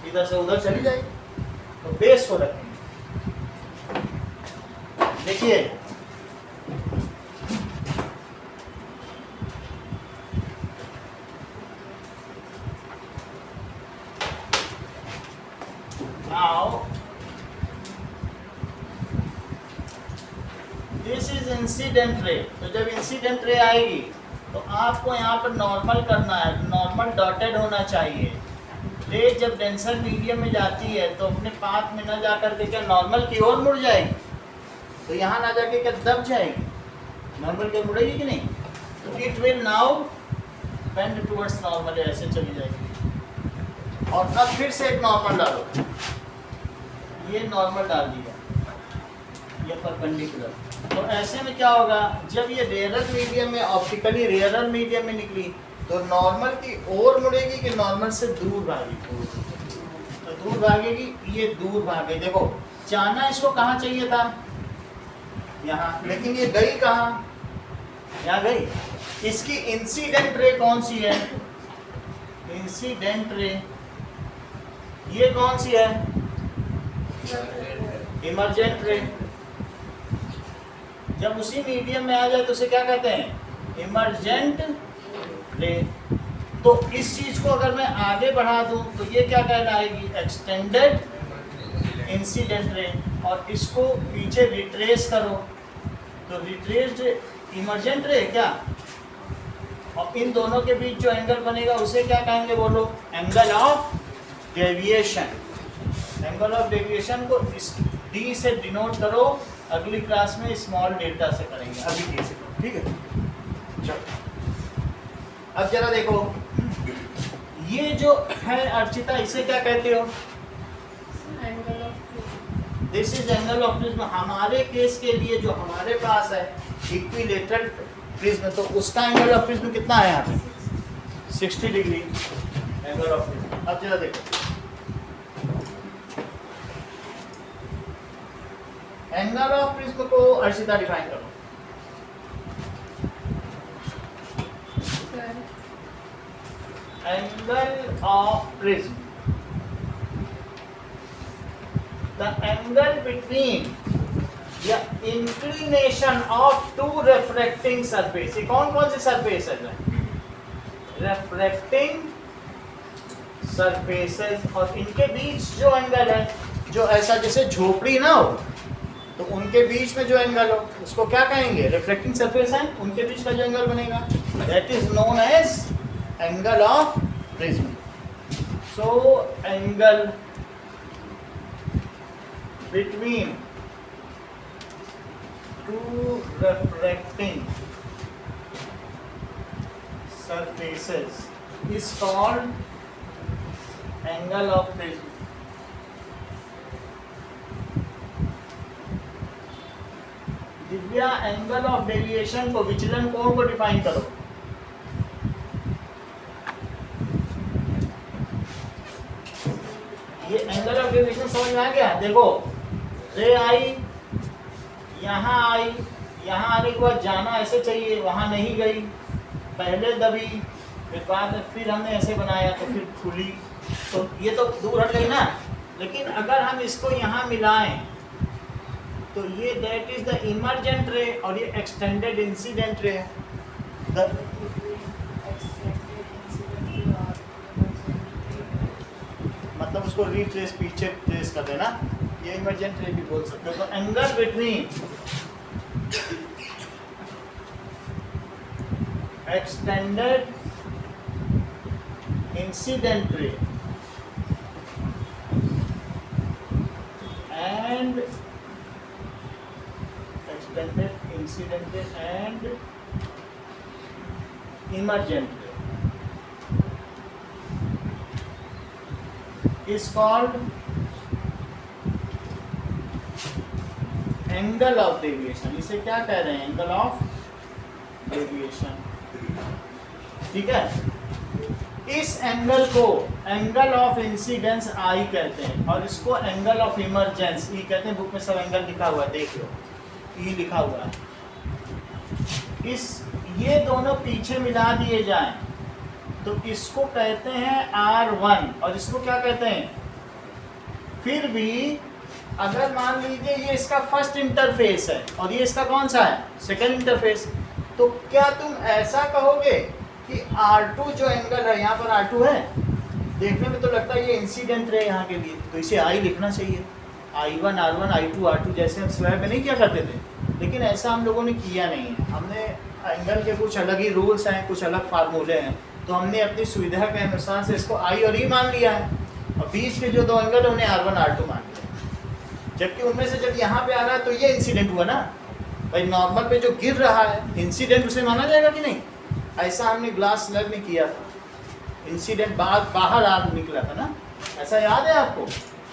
इधर से उधर चली जाएगी। तो बेस को रखेंगे, देखिए now this is incident ray. तो जब इंसिडेंट रे आएगी तो आपको यहाँ पर नॉर्मल करना है, नॉर्मल डॉटेड होना चाहिए। रे जब डेंसर मीडियम में जाती है तो अपने पाथ में न जा करके क्या नॉर्मल की ओर मुड़ जाएगी, तो यहाँ ना जाके क्या दब जाएगी, नॉर्मल की मुड़ेगी कि नहीं, तो it will now bend towards normal, ऐसे चली जाएगी। और अब फिर से एक नॉर्मल डालो, ये नॉर्मल डाल दिया, ये परपेंडिकुलर। तो ऐसे में क्या होगा, जब ये रेयरर मीडियम में, ऑप्टिकली रेयरर मीडियम में निकली तो नॉर्मल की ओर मुड़ेगी कि नॉर्मल से दूर भागेगी, तो दूर भागेगी, ये दूर भागे। देखो जाना इसको कहाँ चाहिए था, यहाँ, लेकिन ये गई कहाँ, यहाँ गई। इसकी इंसिडेंट रे कौन सी है, इंसिडेंट रे ये कौन सी है, इमरजेंट रे। जब उसी मीडियम में आ जाए तो उसे क्या कहते हैं, इमरजेंट रे। तो इस चीज को अगर मैं आगे बढ़ा दूं तो ये क्या कहलाएगी, एक्सटेंडेड इंसिडेंट रे। और इसको पीछे रिट्रेस करो तो रिट्रेस्ड इमरजेंट रे क्या, और इन दोनों के बीच जो एंगल बनेगा उसे क्या कहेंगे, बोलो, angle of deviation. Angle of deviation को इस डी से डिनोट करो, अगली क्लास में स्मॉल डेल्टा से करेंगे, अभी डी से करो, ठीक है। चलो अब जरा देखो, ये जो है अर्चिता, इसे क्या कहते हो,
Angle of prism.
This is angle of prism. हमारे केस के लिए जो हमारे पास है इक्विलेटरल प्रिज्म, तो उसका एंगल ऑफ प्रिज्म कितना है यहाँ पे, 60 डिग्री एंगल ऑफ प्रिज्म। अब जरा देखो, एंगल ऑफ प्रिज्म को अर्चिता डिफाइन करो।
Sir,
Angle of prism, the angle between the inclination of two refracting surface। ये कौन कौन सी सरफेस है, refracting surfaces, और इनके बीच जो एंगल है, जो ऐसा जैसे झोपड़ी ना हो तो उनके बीच में जो एंगल हो उसको क्या कहेंगे, रिफ्लेक्टिंग सरफेस है, उनके बीच का जो एंगल बनेगा that is known as angle of prism. So angle between two reflecting surfaces is called angle of prism। Divya, angle of deviation को, विचलन कोण को डिफाइन करो। ये एंगल ऑफ डेविएशन समझ में आ गया। देखो रे आई, यहाँ आई, यहाँ आने के बाद जाना ऐसे चाहिए, वहाँ नहीं गई, पहले दबी, फिर बाद में फिर हमने ऐसे बनाया तो फिर खुली, तो ये तो दूर हट गई ना। लेकिन अगर हम इसको यहाँ मिलाएं तो ये that is the emergent ray और ये एक्सटेंडेड इंसिडेंट रे। मतलब उसको रिट्रेस, पीछे ट्रेस कर देना, ये इमरजेंट रे भी बोल सकते हो। तो angle between extended incident ray and extended incident ray and emergent ray is called angle of deviation। इसे क्या कह रहे हैं, एंगल ऑफ डेविएशन, ठीक है। इस एंगल को एंगल ऑफ इंसिडेंस आई कहते हैं और इसको एंगल ऑफ इमरजेंस ई कहते हैं। बुक में सब एंगल लिखा हुआ है, देख लो, ई लिखा हुआ है। इस ये दोनों पीछे मिला दिए जाएं तो इसको कहते हैं R1 और इसको क्या कहते हैं। फिर भी अगर मान लीजिए ये इसका फर्स्ट इंटरफेस है और ये इसका कौन सा है, सेकंड इंटरफेस, तो क्या तुम ऐसा कहोगे कि R2 जो एंगल है, यहाँ पर R2 है, देखने में तो लगता है ये इंसिडेंट रे यहाँ के लिए, तो इसे I लिखना चाहिए, I1 R1 I2 R2, जैसे हम स्लैब में नहीं किया करते थे। लेकिन ऐसा हम लोगों ने किया नहीं है, हमने एंगल के कुछ अलग ही रूल्स हैं, कुछ अलग फार्मूले हैं, तो हमने अपनी सुविधा के अनुसार से इसको आई और ई मान लिया है, और बीच के जो दो एंगल है उन्हें R1 R2 मान लिया। जबकि उनमें से जब यहाँ पे आ रहा है तो ये इंसिडेंट हुआ ना भाई, नॉर्मल पे जो गिर रहा है इंसिडेंट उसे माना जाएगा कि नहीं? ऐसा हमने ग्लास स्लैब में किया था, इंसिडेंट बाहर आ निकला था ना, ऐसा याद है आपको?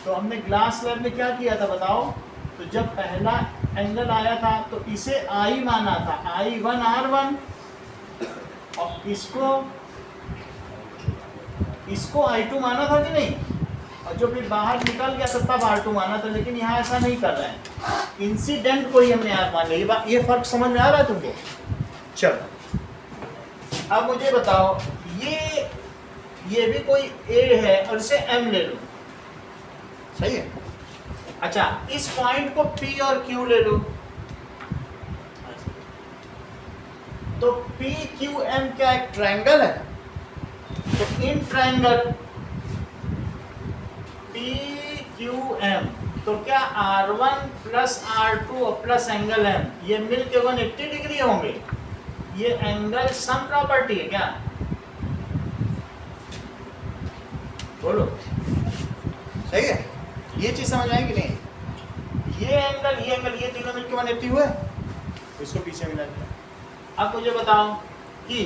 तो हमने ग्लास स्लैब में क्या किया था बताओ? तो जब पहला एंगल आया था तो इसे आई माना था, I1 R1, और इसको I2 माना था कि नहीं? और जो फिर बाहर निकल गया तो तब R2 माना था, लेकिन यहाँ ऐसा नहीं कर रहे हैं, इंसिडेंट को ही हमने R मान लिया। ये फर्क समझ में आ रहा है तुमको? चलो अब मुझे बताओ, ये भी कोई A है और इसे M ले लो, सही है? अच्छा, इस पॉइंट को P और Q ले लो, तो PQM क्या एक ट्रायंगल है? तो इन ट्रायंगल PQM, तो क्या R1 प्लस R2 और प्लस एंगल M ये मिल के 180 डिग्री होंगे? ये एंगल सम प्रॉपर्टी है क्या? बोलो, सही है? ये चीज समझ आएगी नहीं? ये एंगल ये तीनों मिलके 180 हुए, इसको पीछे मिला दिया। अब मुझे बताओ कि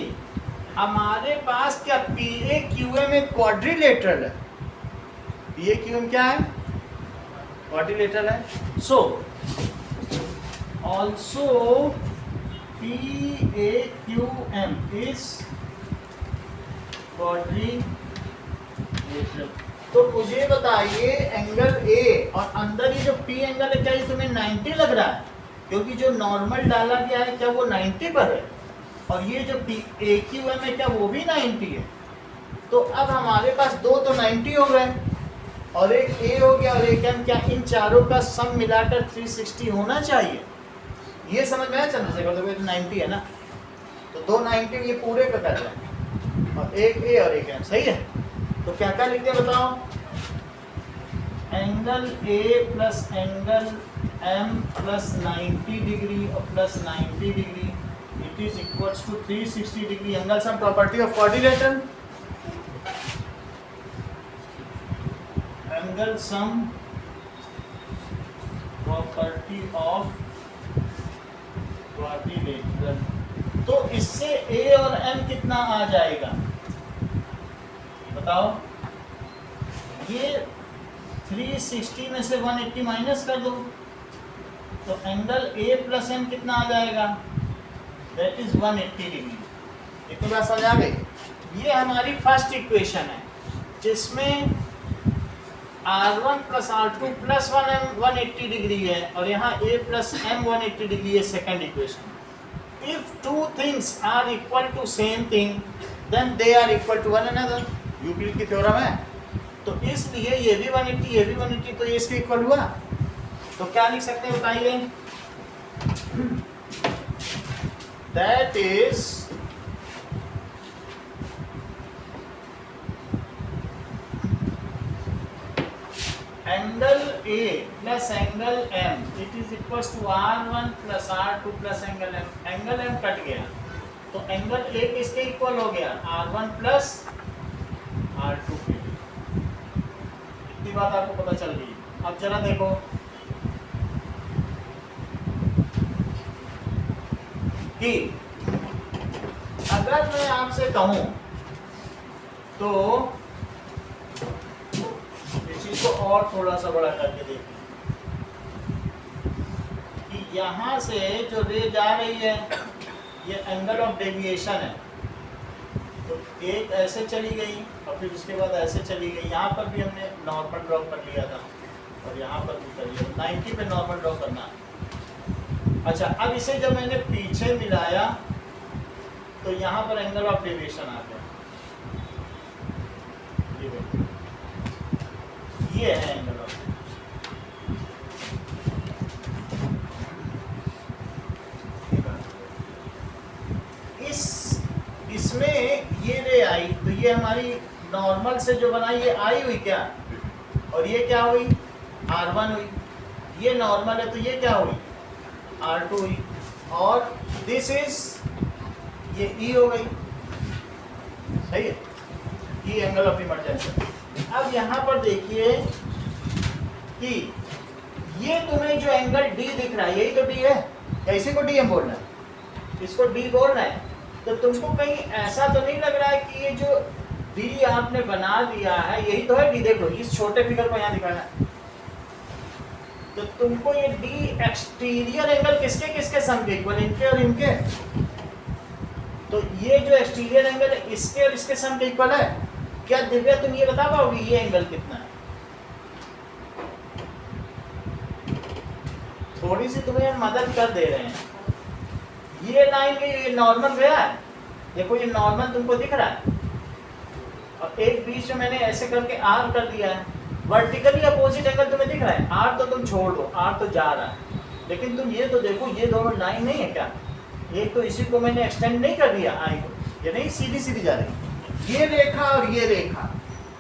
हमारे पास क्या PAQM एक क्वाड्रिलेटरल है? PAQM क्या है? क्वाड्रिलेटरल है। So also PAQM is quadrilateral. तो मुझे बताइए एंगल A और अंदर ये जो P एंगल है, क्या ये तुम्हें 90 लग रहा है? क्योंकि जो नॉर्मल डाला गया है क्या वो 90 पर है, और ये जो PAQM है क्या वो भी 90 है? तो अब हमारे पास दो तो 90 हो गए, और एक A हो गया और एक M, क्या इन चारों का सम मिलाकर 360 होना चाहिए? ये समझ में आया चंद्रशेखर? तो ये 90 है ना, तो दो 90 ये पूरे पे कर रहे हैं, और एक A और एक M, सही है? तो क्या क्या लिखते हैं बताओ? Angle A plus angle M plus 90 degree और plus 90 degree, it is equals to 360 degree. Angle sum property of quadrilateral, angle sum property of quadrilateral. तो इससे A और M कितना आ जाएगा बताओ? ये 360 में से 180 माइनस कर दो, तो एंगल A प्लस M कितना आ जाएगा? That is 180 degree. इतनी बात समझ आ गई? ये हमारी फर्स्ट इक्वेशन है, जिसमें R1 plus R2 plus 180 degree है, और यहाँ A प्लस M 180 डिग्री है, second equation. If two things are equal to same thing then they are equal to one another, Euclid की थ्योरम है। तो इसलिए ये भी 180 ये भी 180, तो ये इसके इक्वल हुआ। तो क्या लिख सकते हैं बताइए? That is angle A plus angle M it is equal to R1 plus R2 plus angle M। Angle M cut गया, तो एंगल A किसके इक्वल हो गया? R1 प्लस R2 के। इतनी बात आपको पता चल गई। अब जरा देखो, कि अगर मैं आपसे कहूं तो इस चीज को और थोड़ा सा बड़ा करके देखिए, कि यहां से जो रे जा रही है ये एंगल ऑफ डेविएशन है, तो एक ऐसे चली गई और फिर उसके बाद ऐसे चली गई। यहाँ पर भी हमने नॉर्मल ड्रॉ कर लिया था और यहाँ पर भी कर लिया, 90 पे नॉर्मल ड्रॉ करना है। अच्छा, अब इसे जब मैंने पीछे मिलाया तो यहाँ पर एंगल ऑफ डेविएशन आ गया, ये है एंगल ऑफ इसमें ये रे आई, तो ये हमारी नॉर्मल से जो बनाई ये आई हुई क्या, और ये क्या हुई? R1 हुई। ये नॉर्मल है तो ये क्या हुई? R2 हुई। और दिस इज ये ई हो गई, सही है, ई एंगल ऑफ इमरजेंसी। अब यहाँ पर देखिए कि ये तुम्हें जो एंगल डी दिख रहा है यही तो डी है, या इसी को डी हम बोलना है, इसको डी बोलना है। तो तुमको कहीं ऐसा तो नहीं लग रहा है कि ये जो डी आपने बना दिया है यही तो है डी? देखो इस छोटे फिगर को यहाँ दिखाना है, तो तुमको ये डी एक्सटीरियर एंगल किसके किसके सम के इक्वल, इनके और इनके। तो ये जो एक्सटीरियर एंगल है इसके और इसके सम के इक्वल है। क्या दिव्या तुम ये बता पाओगी ये एंगल कितना है? थोड़ी सी तुम्हें मदद कर दे रहे हैं। ये लाइन में ये नॉर्मल गया है, देखो ये नॉर्मल तुमको दिख रहा है, और एक बीच में मैंने ऐसे करके आर कर दिया है। वर्टिकली अपोजिट एंगल तुम्हें दिख रहा है, आर तो तुम छोड़ दो, आर तो जा रहा है, लेकिन तुम ये तो देखो ये दोनों लाइन नहीं है क्या? एक तो इसी को मैंने एक्सटेंड नहीं कर दिया आई को, ये नहीं सीधी सीधी जा रही, ये रेखा और ये रेखा।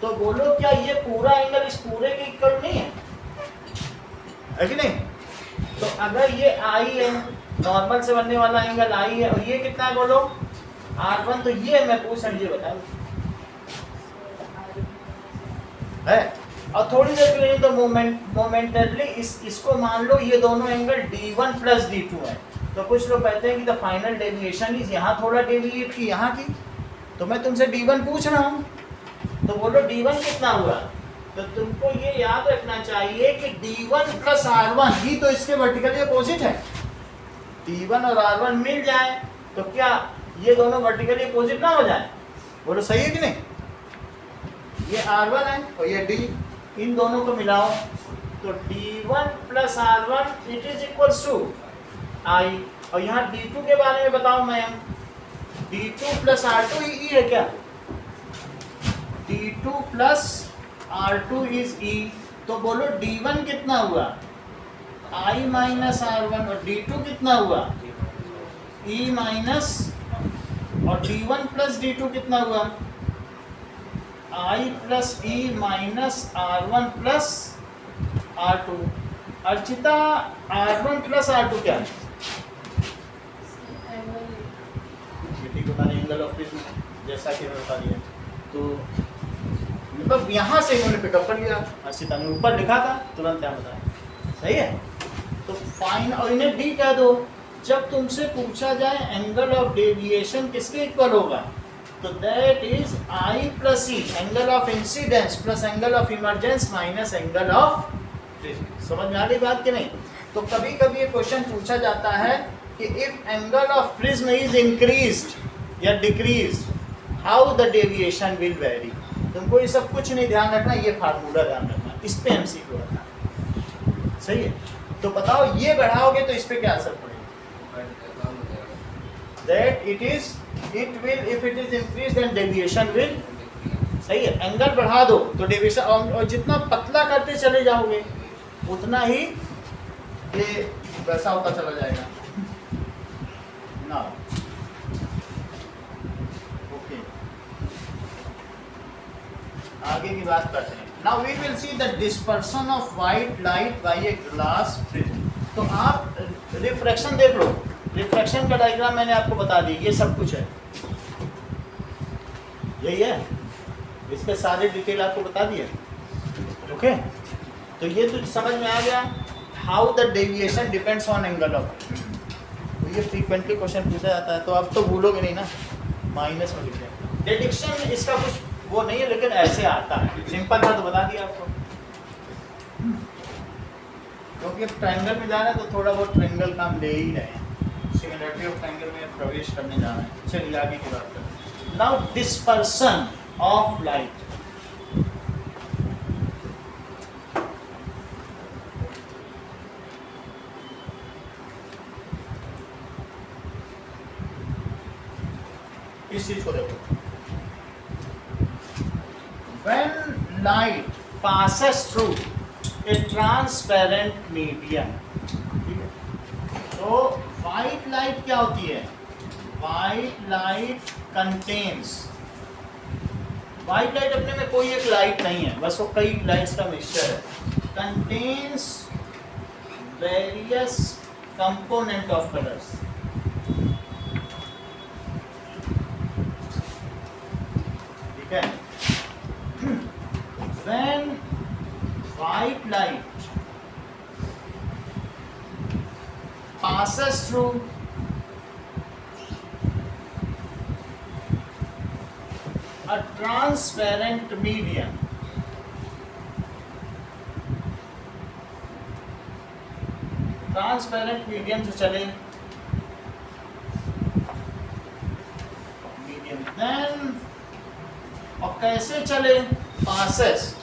तो बोलो क्या ये पूरा एंगल इस पूरे के इक्वल नहीं है कि नहीं? तो अगर ये आई है, नॉर्मल से बनने वाला एंगल आई है, और ये कितना है बोलो R1, तो ये मैं पूछ रहा हूँ, ये बताओ है। और थोड़ी देर के लिए तो मोमेंटरली इसको मान लो ये दोनों एंगल D1 प्लस D2 है। तो कुछ लोग कहते हैं कि द फाइनल डेविएशन इज यहाँ थोड़ा डेविएट की यहाँ की, तो मैं तुमसे D1 पूछ रहा हूँ, तो बोलो D1 कितना हुआ? तो तुमको ये याद रखना चाहिए कि D1 प्लस R1 ही तो इसके वर्टिकली अपोजिट है। D1 और R1 मिल जाए तो क्या ये दोनों वर्टिकली अपोजिट ना हो जाए? बोलो सही है कि नहीं? ये R1 है और ये D, इन दोनों को मिलाओ तो D1 plus R1 it is equals to I। और यहाँ D2 के बारे में बताओ मैम, D2 प्लस R2 ही है क्या? D2 plus R2 is E। तो बोलो D1 कितना हुआ? I माइनस R1, और D2 कितना हुआ? E माइनस, और D1 प्लस D2 कितना हुआ? I plus E minus R1 plus R2। Archita R1 plus R2 क्या है? बेटी को मैंने एंगल ऑफ प्रिज्म जैसा कि बता दिया, तो मतलब यहाँ से इन्होंने पिकअप कर लिया, अर्चिता ने ऊपर लिखा था तुरंत क्या बताया, सही है। तो फाइन, और इन्हें डी कह दो। जब तुमसे पूछा जाए एंगल ऑफ डेविएशन किसके इक्वल होगा, तो that is I plus E, angle of incidence plus angle of emergence minus angle of prism. समझ में आ रही बात कि नहीं? तो कभी कभी ये क्वेश्चन पूछा जाता है कि if angle of prism is increased या decreased, how the deviation will vary. तुमको ये सब कुछ नहीं ध्यान रखना, ये फार्मूला ध्यान रखना, इस पे एमसीक्यू रखना, सही है। तो बताओ ये बढ़ाओगे तो इस पे क्या असर पड़ेगा? That it will, if it is increased then deviation will, सही है। एंगल बढ़ा दो तो डेविएशन, और जितना पतला करते चले जाओगे उतना ही ये वैसा होता चला जाएगा ना। ओके, आगे की बात करते हैं। Now we will see the dispersion of white light by a glass prism. तो आप रिफ्रैक्शन देख लो, रिफ्रैक्शन का डायग्राम मैंने आपको बता दी, ये सब कुछ है, यही है, इस पे सारे डिटेल आपको बता दिए। ओके, तो ये तो समझ में आ गया how the deviation depends on angle of. तो ये फ्रीक्वेंटली क्वेश्चन पूछा जाता है, तो अब तो भूलोगे नहीं ना, माइनस में लिखे। डिडक्शन इसका कुछ वो नहीं है, लेकिन ऐसे आता है, सिंपल था तो बता दिया आपको। क्योंकि अब ट्रायंगल में जाना है तो थोड़ा बहुत ट्रायंगल का हम ले ही रहे हैं, सिमिलरिटी ऑफ ट्रायंगल में प्रवेश करने जाना है। चलिए आगे की बात करते हैं। Now dispersion of light. इस चीज को देखो, when light passes through a transparent medium, ठीक है, तो white light क्या होती है? white light contains, white light अपने में कोई एक लाइट नहीं है, बस वो कई लाइट्स का मिक्सचर है। contains various component of colors, ठीक है. When white light passes through a transparent medium, transparent medium से चले, मीडियम देन, और कैसे चले, पासेस,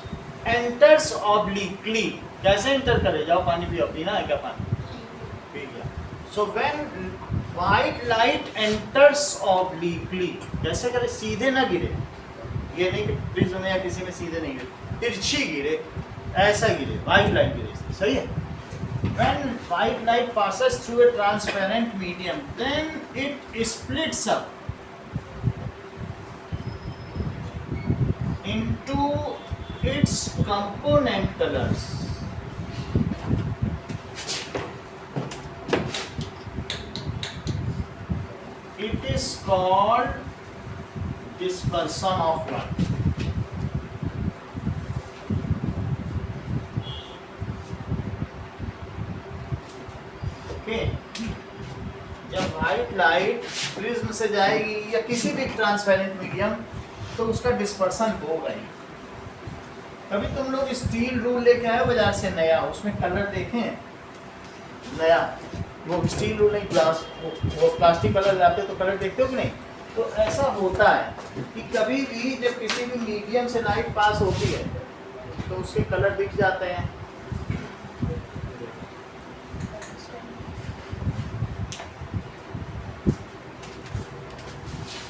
एंटर्स ऑब्लिकली, कैसे एंटर करे, जाओ पानी पियो, पीना है क्या पानी, पी गया. So when white light enters obliquely, कैसे करे, सीधे ना गिरे, ये नहीं कि प्रिज्म में या किसी में सीधे नहीं गिरे, तिरछी गिरे, ऐसा गिरे, व्हाइट लाइट गिरे, सही है. When white light passes through a transparent medium, then it splits up into its component colors. It is called dispersion of light. जब व्हाइट लाइट प्रिज्म से जाएगी या किसी भी ट्रांसपेरेंट मीडियम, तो उसका डिस्पर्सन होगा ही. कभी तुम लोग स्टील रूल लेके आए हो बाजार से नया, उसमें कलर देखें नया, वो स्टील रूल नहीं, ग्लास, वो प्लास्टिक कलर लाते तो कलर देखते हो कि नहीं. तो ऐसा होता है कि कभी भी जब किसी भी मीडियम से लाइट पास होती है तो उसके कलर दिख जाते हैं.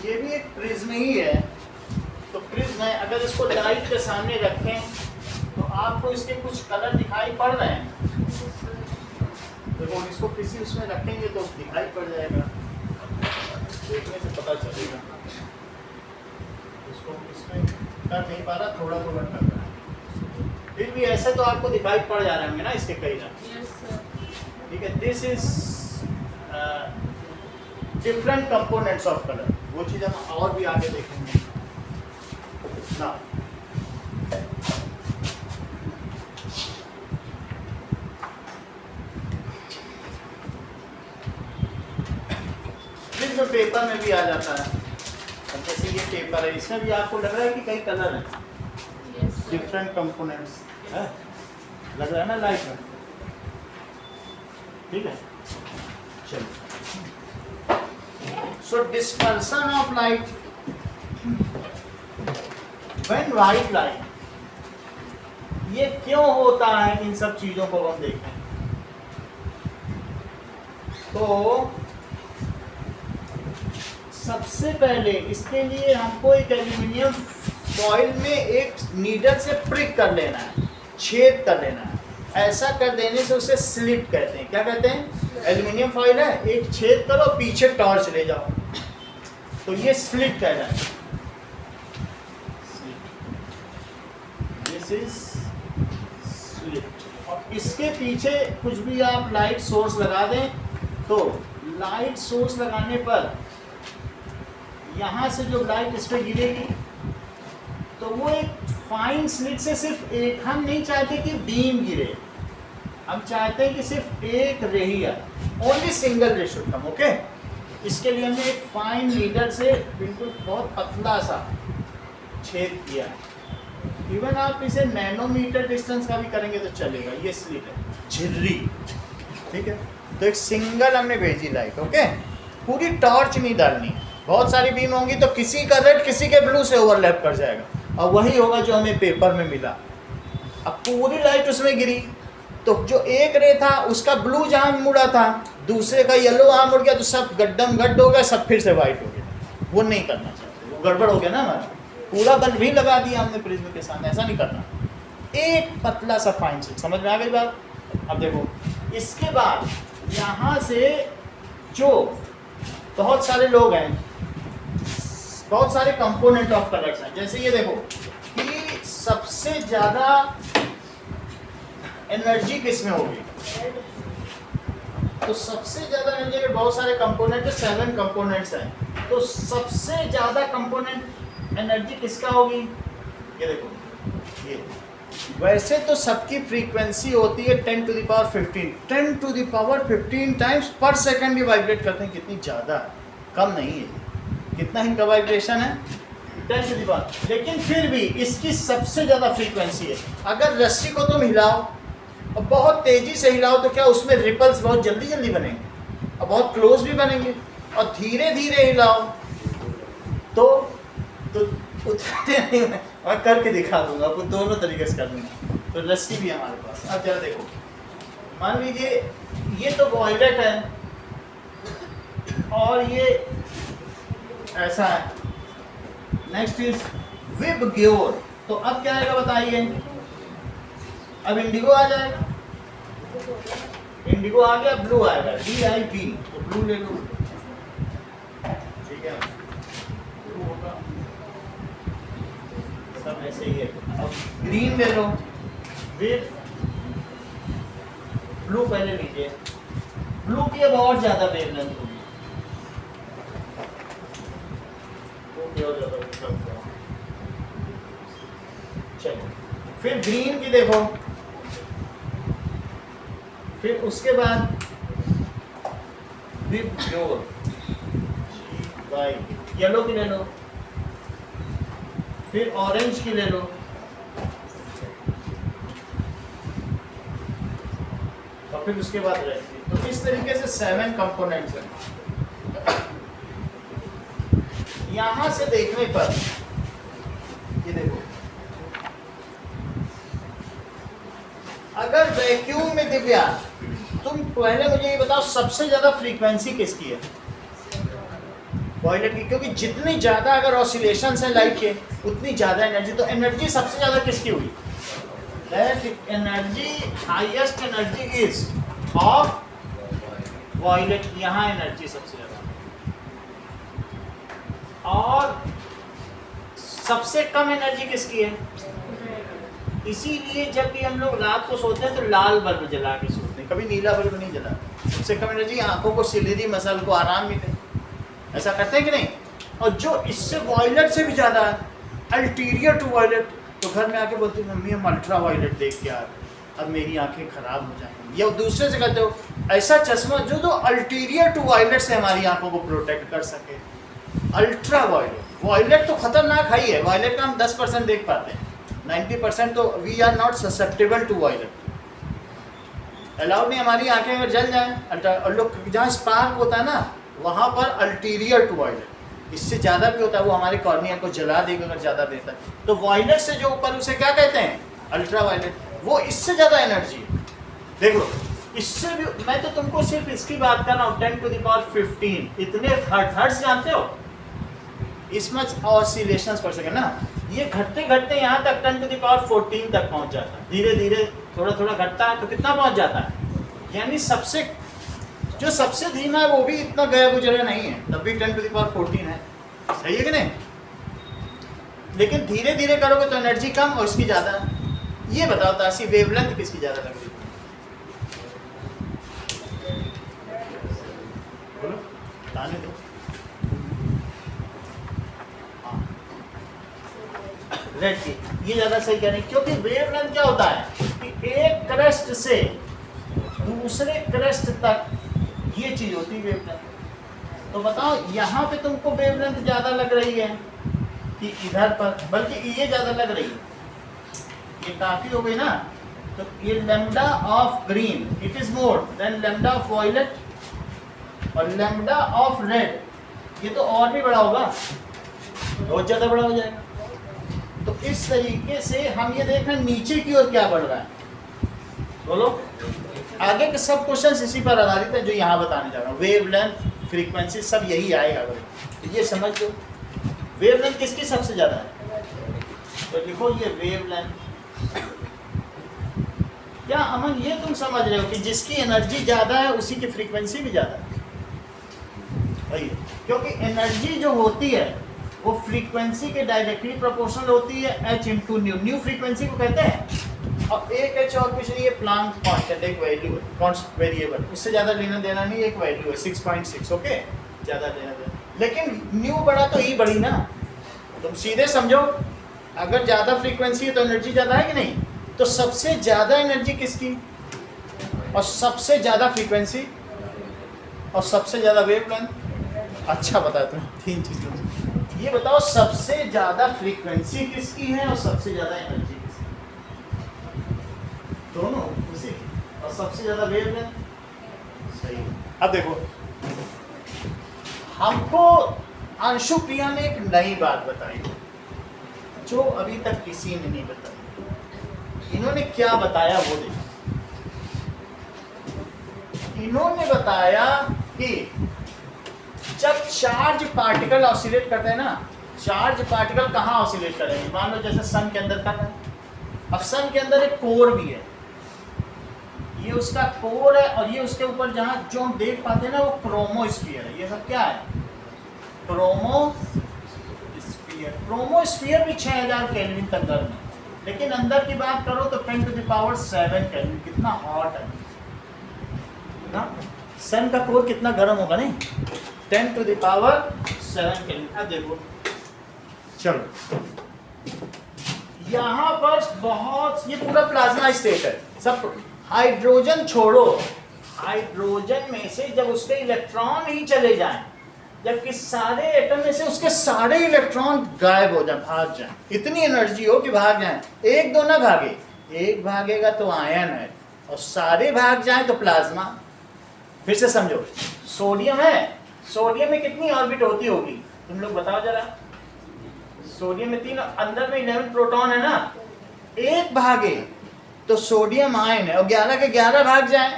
ये भी एक प्रिज्म ही है. तो प्रिज्म है, अगर इसको लाइट के सामने रखें तो आपको इसके कुछ कलर दिखाई पड़ रहे हैं. देखो इसको किसी उसमें रखेंगे तो दिखाई पड़ जाएगा, देखने से पता चलेगा. इसको इसमें कर नहीं पा रहा, थोड़ा थोड़ा कर रहा है, फिर भी ऐसे तो आपको दिखाई पड़ जा रहे होंगे ना इसके कई रंग. ठीक है. This is different components of colour. वो चीज़ हम और भी आगे देखेंगे ना. प्रिज्म पेपर में भी आ जाता है. जैसे ये पेपर है, इसमें भी आपको लग रहा है कि कई कलर हैं, डिफरेंट कंपोनेंट्स है, लग रहा है ना लाइट में. ठीक है. चलो. So dispersion of light, when white light, ये क्यों होता है, इन सब चीजों को हम देखें. तो सबसे पहले इसके लिए हमको एक एल्यूमिनियम फॉइल में एक नीडल से प्रिक कर लेना है, छेद कर लेना है. ऐसा कर देने से उसे स्लिट कहते हैं. क्या कहते हैं? एल्यूमिनियम फॉइल है, एक छेद करो, पीछे टॉर्च ले जाओ, तो ये स्लिट कहलाता है. This is slit. और इसके पीछे कुछ भी आप लाइट सोर्स लगा दें, तो लाइट सोर्स लगाने पर यहाँ से जो लाइट इस पर गिरेगी तो वो एक फाइन स्लिट से सिर्फ एक, हम नहीं चाहते कि बीम गिरे, हम चाहते हैं कि सिर्फ एक रे ही आए, ओनली सिंगल रे शुड कम. ओके. इसके लिए हमने एक फाइन नीडल से बिल्कुल बहुत पतला सा छेद किया है. इवन आप इसे नैनोमीटर डिस्टेंस का भी करेंगे तो चलेगा. ये स्लिट है, झिर्री. ठीक है. तो एक सिंगल हमने भेजी लाइट. ओके. पूरी टॉर्च नहीं डालनी. बहुत सारी बीम होंगी तो किसी का रेड किसी के ब्लू से ओवरलैप कर जाएगा, और वही होगा जो हमें पेपर में मिला. अब पूरी लाइट उसमें गिरी तो जो एक रे था उसका ब्लू जहाँ मुड़ा था, दूसरे का येलो वहाँ मुड़ गया, तो सब गड्ढम गड्ढ हो गया, सब फिर से वाइट हो गया. वो नहीं करना चाहते, वो गड़बड़ हो गया ना हमारा. पूरा बल्ब भी लगा दिया हमने प्रिज्म के सामने, ऐसा नहीं करना. एक पतला सा फाइन स्लिट. समझ में आ गई बात? अब देखो, इसके बाद यहाँ से जो बहुत सारे लोग हैं, बहुत सारे कंपोनेंट ऑफ कलर्स हैं. जैसे ये देखो कि सबसे ज़्यादा एनर्जी किसमें होगी, तो सबसे ज़्यादा एनर्जी में बहुत सारे कंपोनेंट, 7 कंपोनेंट्स हैं. तो सबसे ज़्यादा कंपोनेंट एनर्जी किसका होगी, ये देखो ये। वैसे तो सबकी फ्रीक्वेंसी होती है 10 to the power 15, 10 to the power 15 times per second ये वाइब्रेट करते हैं। कितनी ज़्यादा, कम नहीं है। कितना इनका वाइब्रेशन है, 10 टू द पावर। लेकिन फिर भी इसकी सबसे ज़्यादा फ्रीक्वेंसी है। अगर रस्सी को तुम हिलाओ और बहुत तेज़ी से हिलाओ तो क्या उसमें रिपल्स बहुत जल्दी जल्दी बनेंगे और बहुत क्लोज भी बनेंगे, और धीरे धीरे हिलाओ तो उतने नहीं। मैं करके दिखा दूंगा आपको, दोनों तरीके से कर दूंगा। तो रस्सी भी हमारे पास। अब जरा देखो, मान लीजिए ये तो वॉयलेट है और ये ऐसा है। Next is VIBGYOR. तो अब क्या आएगा बताइए, अब इंडिगो आ जाएगा। इंडिगो आ गया, ब्लू आएगा, DIB। तो ब्लू ले लो, ठीक है, ब्लू होगा, सब ऐसे ही है। अब ग्रीन ले लो, फिर ब्लू पहले लीजिए। ब्लू की अब और ज्यादा वेवलेंथ होगी, चलो। फिर ग्रीन की देखो, फिर उसके बाद विबग्योर, येलो की ले लो, फिर ऑरेंज की ले लो, और फिर उसके बाद रेड की। तो इस तरीके से 7 कंपोनेंट्स हैं। यहां से देखने पर ये देखो, अगर वैक्यूम में दिव्या तुम पहले मुझे ये बताओ सबसे ज्यादा फ्रीक्वेंसी किसकी है, वॉयलेट की। क्योंकि जितनी ज्यादा अगर ऑसिलेशंस है लाइट के उतनी ज्यादा एनर्जी। तो एनर्जी सबसे ज्यादा किसकी हुई, that energy, highest energy is of violet. यहाँ एनर्जी सबसे ज्यादा, और सबसे कम एनर्जी किसकी है। इसीलिए जब भी हम लोग रात को सोते हैं तो लाल बल्ब जला के सोते हैं, कभी नीला बल्ब नहीं जला। सबसे कम एनर्जी, आंखों को सिलेरी मसल को आराम मिले, ऐसा करते हैं कि नहीं। और जो इससे वॉयलेट से भी ज़्यादा है, अल्टीरियर टू वॉयलेट, तो घर में आके बोलती है मम्मी हम अल्ट्रा वॉयलेट देख के आ रहे, अब मेरी आंखें खराब हो जाएंगी। या दूसरे से कहते हो ऐसा चश्मा जो तो अल्टीरियर टू वॉयलेट से हमारी आंखों को प्रोटेक्ट कर सके। अल्ट्रा वॉयलेट, वॉयलेट तो खतरनाक है ही है। वॉयलेट का हम 10% देख पाते हैं, 90% तो we are not susceptible to violet. Allowed नहीं, हमारी आंखें अगर जल जाएं। और लोग जहाँ स्पार्क होता है ना, वहाँ पर अल्टीरियर टू वॉयलेट, इससे ज़्यादा भी होता है, वो हमारे कॉर्निया को जला देगा अगर ज़्यादा देर तक। तो वॉयलेट से जो ऊपर, उसे क्या कहते हैं, अल्ट्रा वॉयलेट। वो इससे ज़्यादा एनर्जी है। देख लो, इससे भी, मैं तो तुमको सिर्फ इसकी बात कर रहा हूँ, 10 टू द पावर 15, इतने हर्ट्ज जानते हो, इस मच ऑसिलेशंस पर सेकंड ना। ये घटते घटते यहाँ तक 10 टू द पावर 14 तक पहुँच जाता है। धीरे धीरे थोड़ा थोड़ा घटता है तो कितना पहुँच जाता है, यानी सबसे जो सबसे धीमा है वो भी इतना गया गुजरा नहीं है, तब भी 10 टू द पावर 14 है। सही है कि नहीं। लेकिन धीरे धीरे करोगे तो एनर्जी कम और इसकी ज़्यादा। ये बताओ तासी, वेवलेंथ किसकी ज़्यादा लग रही है, बोलो, बताने दो। रेड की, ये ज़्यादा सही कह रही, क्योंकि वेवलेंथ क्या होता है कि एक क्रस्ट से दूसरे क्रस्ट तक ये चीज़ होती है वेवलेंथ। तो बताओ यहाँ पे तुमको वेवलेंथ ज़्यादा लग रही है कि इधर पर, बल्कि ये ज़्यादा लग रही है, ये काफ़ी हो गई ना। तो ये lambda of green it is more than lambda of violet, और लैम्डा ऑफ रेड ये तो और भी बड़ा होगा, बहुत ज़्यादा बड़ा हो जाएगा। तो इस तरीके से हम ये देख रहे हैं नीचे की ओर क्या बढ़ रहा है। बोलो, आगे के सब क्वेश्चन इसी पर आधारित है जो यहाँ बताने जा रहा हूँ। वेवलेंथ, फ्रीक्वेंसी सब यही आएगा। तो ये समझ लो, वेवलेंथ किसकी सबसे ज़्यादा है, तो लिखो ये वेवलेंथ। क्या अमन ये तुम समझ रहे हो कि जिसकी एनर्जी ज़्यादा है उसी की फ्रीक्वेंसी भी ज़्यादा है, वही। क्योंकि एनर्जी जो होती है वो फ्रीक्वेंसी के डायरेक्टली प्रोपोर्शनल होती है, h into new. New frequency को कहते हैं। अब एक h और कुछ नहीं, ये प्लांक कांस्टेंट, एक वैल्यू है, कॉन्स्ट वेरिएबल, उससे ज़्यादा लेना देना नहीं, एक वैल्यू है 6.6, ओके, ज़्यादा लेना देना। लेकिन न्यू बड़ा तो ई बड़ी ना, तुम सीधे समझो, अगर ज़्यादा फ्रीक्वेंसी है तो एनर्जी ज़्यादा है कि नहीं? तो सबसे ज़्यादा एनर्जी किसकी, और सबसे ज़्यादा फ्रीक्वेंसी, और सबसे ज़्यादा वेवलेंथ? अच्छा बताया तुम, तीन चीज़ें। ये बताओ सबसे ज़्यादा फ्रीक्वेंसी किसकी है और सबसे ज़्यादा एनर्जी किसकी? दोनों उसी की, और सबसे ज़्यादा वेवलेंथ? सही। अब देखो, हमको अंशु प्रिया ने एक नई बात बताई जो अभी तक किसी ने नहीं बताई। इन्होंने क्या बताया वो देखो। इन्होंने बताया कि जब चार्ज पार्टिकल ऑसिलेट करते हैं ना, चार्ज पार्टिकल कहाँ ऑसिलेट करेंगे? मान लो जैसे सन के अंदर कर रहे हैं। अब सन के अंदर एक कोर भी है, ये उसका कोर है, और ये उसके ऊपर जहाँ जो हम देख पाते हैं ना वो क्रोमोस्फीयर है। ये सब क्या है? क्रोमोस्फीयर। क्रोमोस्फीयर भी 6000 केल्विन तक गर्म है, लेकिन अंदर की बात करो तो 10⁻7 केल्विन। कितना हॉट है ना? सन का कोर कितना गर्म होगा नहीं? 10⁻7 केल्विन। अब देखो, चलो यहाँ पर बहुत, ये पूरा प्लाज्मा स्टेट है सब। हाइड्रोजन छोड़ो, हाइड्रोजन में से जब उसके इलेक्ट्रॉन ही चले जाएं, जबकि सारे एटम में से उसके सारे इलेक्ट्रॉन गायब हो जाए, भाग जाए, इतनी एनर्जी हो कि भाग जाए, एक दो ना भागे, एक भागेगा तो आयन है, और सारे भाग जाए तो प्लाज्मा। फिर से समझो, सोडियम है, सोडियम में कितनी ऑर्बिट होती होगी तुम लोग बताओ जरा। सोडियम में 3, अंदर में 11 प्रोटॉन है ना, एक भागे तो सोडियम आयन है, और 11 के 11 भाग जाए,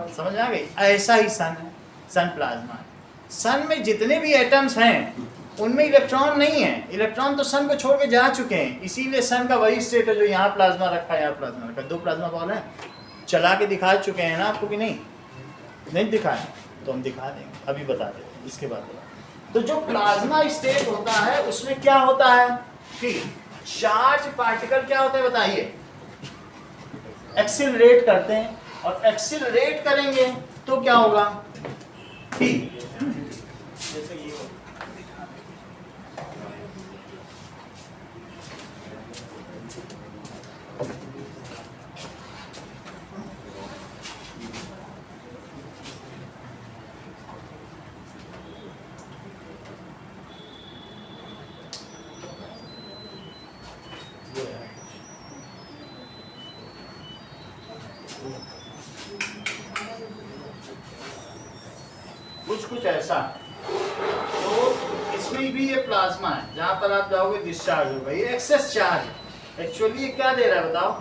समझ आ गई? ऐसा ही सन है, सन प्लाज्मा है। सन में जितने भी एटम्स हैं उनमें इलेक्ट्रॉन नहीं है, इलेक्ट्रॉन तो सन को छोड़ के जा चुके हैं, इसीलिए सन का वही स्टेट है जो यहाँ प्लाज्मा रखा है, यहाँ प्लाज्मा रखा है। 2 प्लाज्मा बॉल है, चला के दिखा चुके हैं ना आपको कि नहीं? नहीं दिखाए तो हम दिखा देंगे, अभी बता देते हैं इसके बाद। तो जो प्लाज्मा स्टेट होता है उसमें क्या होता है कि चार्ज पार्टिकल क्या होता है बताइए? एक्सिलरेट करते हैं, और एक्सिलरेट करेंगे तो क्या होगा कि जैसे ये हो, कुछ ऐसा। तो इसमें भी ये प्लाज्मा है, जहां पर आप जाओगे डिस्चार्ज होगा, ये एक्सेस चार्ज। एक्चुअली ये क्या दे रहा है बताओ?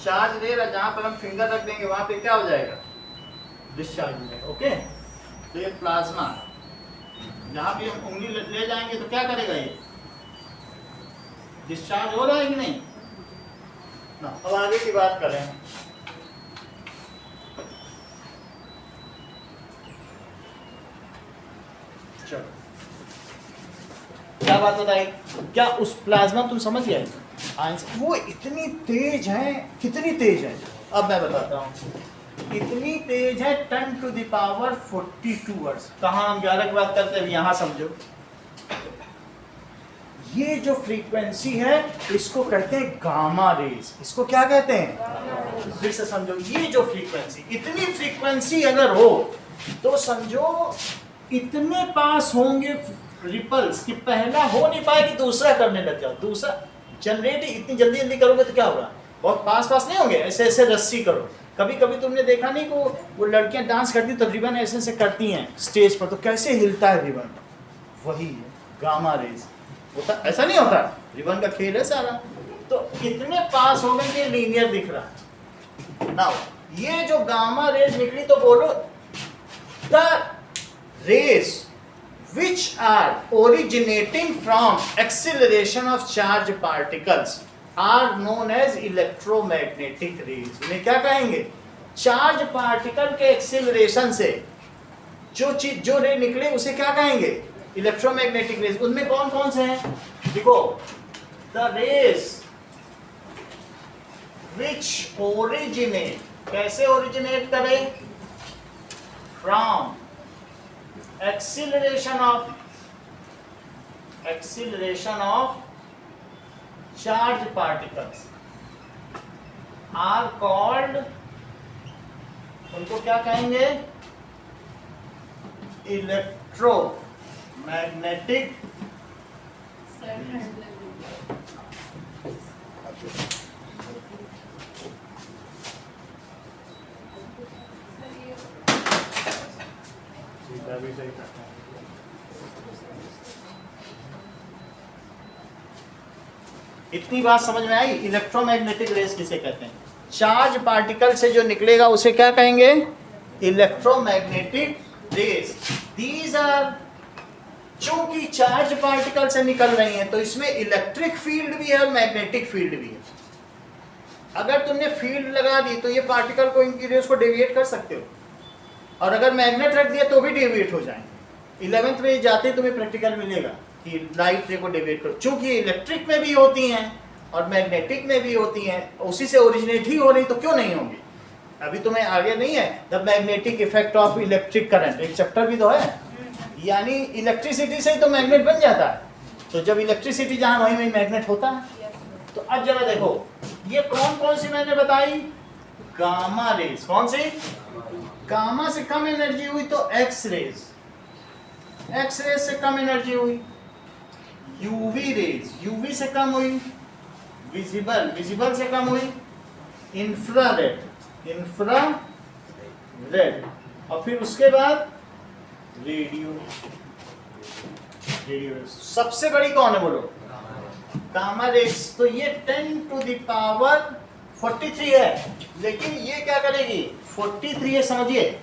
चार्ज दे रहा है, जहां पर हम फिंगर रख देंगे वहां पे क्या हो जाएगा? डिस्चार्ज हो जाएगा। ओके, तो ये प्लाज्मा, जहां भी हम उंगली ले जाएंगे तो क्या करेगा? ये डिस्चार्ज हो रहा है कि नहीं ना? अब आगे की बात करें। क्या बात बताई? क्या उस प्लाज्मा तुम समझ गए? वो इतनी तेज है, कितनी तेज है अब मैं बताता हूँ। इतनी तेज है 10⁻42 वर्ड्स। कहाँ हम 11 की बात करते हैं, यहाँ समझो। ये जो फ्रीक्वेंसी है इसको कहते हैं गामा रेज। इसको क्या कहते हैं? फिर से समझो, ये जो फ्रीक्वेंसी, इतनी फ्रीक्वेंसी अगर हो तो समझो इतने पास होंगे रिपल्स कि पहला हो नहीं पाएगी, दूसरा करने लग जाओ। दूसरा जनरेट इतनी जल्दी जल्दी करोगे तो क्या होगा? बहुत पास पास नहीं होंगे, ऐसे ऐसे रस्सी करो। कभी कभी तुमने देखा नहीं को वो लड़कियां डांस करती तो रिबन ऐसे ऐसे करती हैं स्टेज पर, तो कैसे हिलता है रिबन? वही है गामा रेज होता। ऐसा नहीं होता, रिबन का खेल है सारा। तो इतने पास हो गए कि लीनियर दिख रहा है ना। ये जो गामा रेज निकली तो बोलो the rays which are originating from acceleration of charged particles are known as electromagnetic rays। उन्हें क्या कहेंगे? चार्ज पार्टिकल के एक्सिलरेशन से जो चीज, जो रे निकले उसे क्या कहेंगे? Electromagnetic rays. उनमें कौन कौन से हैं देखो? द रेज which originate, कैसे ओरिजिनेट करें? From acceleration of acceleration of charge particles are called, उनको क्या कहेंगे? इलेक्ट्रोमैग्नेटिक
सर हैंडल
इतनी बात समझ में आई? इलेक्ट्रोमैग्नेटिक रेस किसे कहते हैं? चार्ज पार्टिकल से जो निकलेगा उसे क्या कहेंगे? Electromagnetic rays. दीज आर, चूंकि चार्ज पार्टिकल से निकल रही हैं तो इसमें इलेक्ट्रिक फील्ड भी है और मैग्नेटिक फील्ड भी है। अगर तुमने फील्ड लगा दी तो ये पार्टिकल को, इनकी रेस को डेविएट कर सकते हो, और अगर मैग्नेट रख दिया तो भी डेविएट हो जाएंगे। 11th में जाते तुम्हें प्रैक्टिकल मिलेगा कि लाइट रे को डेविएट करो, चूंकि इलेक्ट्रिक में भी होती हैं और मैग्नेटिक में भी होती हैं, उसी से ओरिजिनेट ही हो रही, तो क्यों नहीं होंगी? अभी तुम्हें आगे नहीं है the magnetic effect of electric current, एक चैप्टर भी तो है। यानी इलेक्ट्रिसिटी से ही तो मैग्नेट बन जाता है, तो जब इलेक्ट्रिसिटी जहां वहीं वहीं मैग्नेट होता है। तो अब जरा देखो, ये कौन कौन सी मैंने बताई? Gamma rays. कौन सी? गामा से कम एनर्जी हुई तो एक्स रेज, एक्स रेज से कम एनर्जी हुई यूवी रेज, यूवी से कम हुई विजिबल, विजिबल से कम हुई इंफ्रारेड, इंफ्रारेड, और फिर उसके बाद रेडियो, रेडियो। सबसे बड़ी कौन है बोलो? Gamma rays. तो ये 10 टू द पावर 43 है, लेकिन ये क्या करेगी? 43 है, समझिए,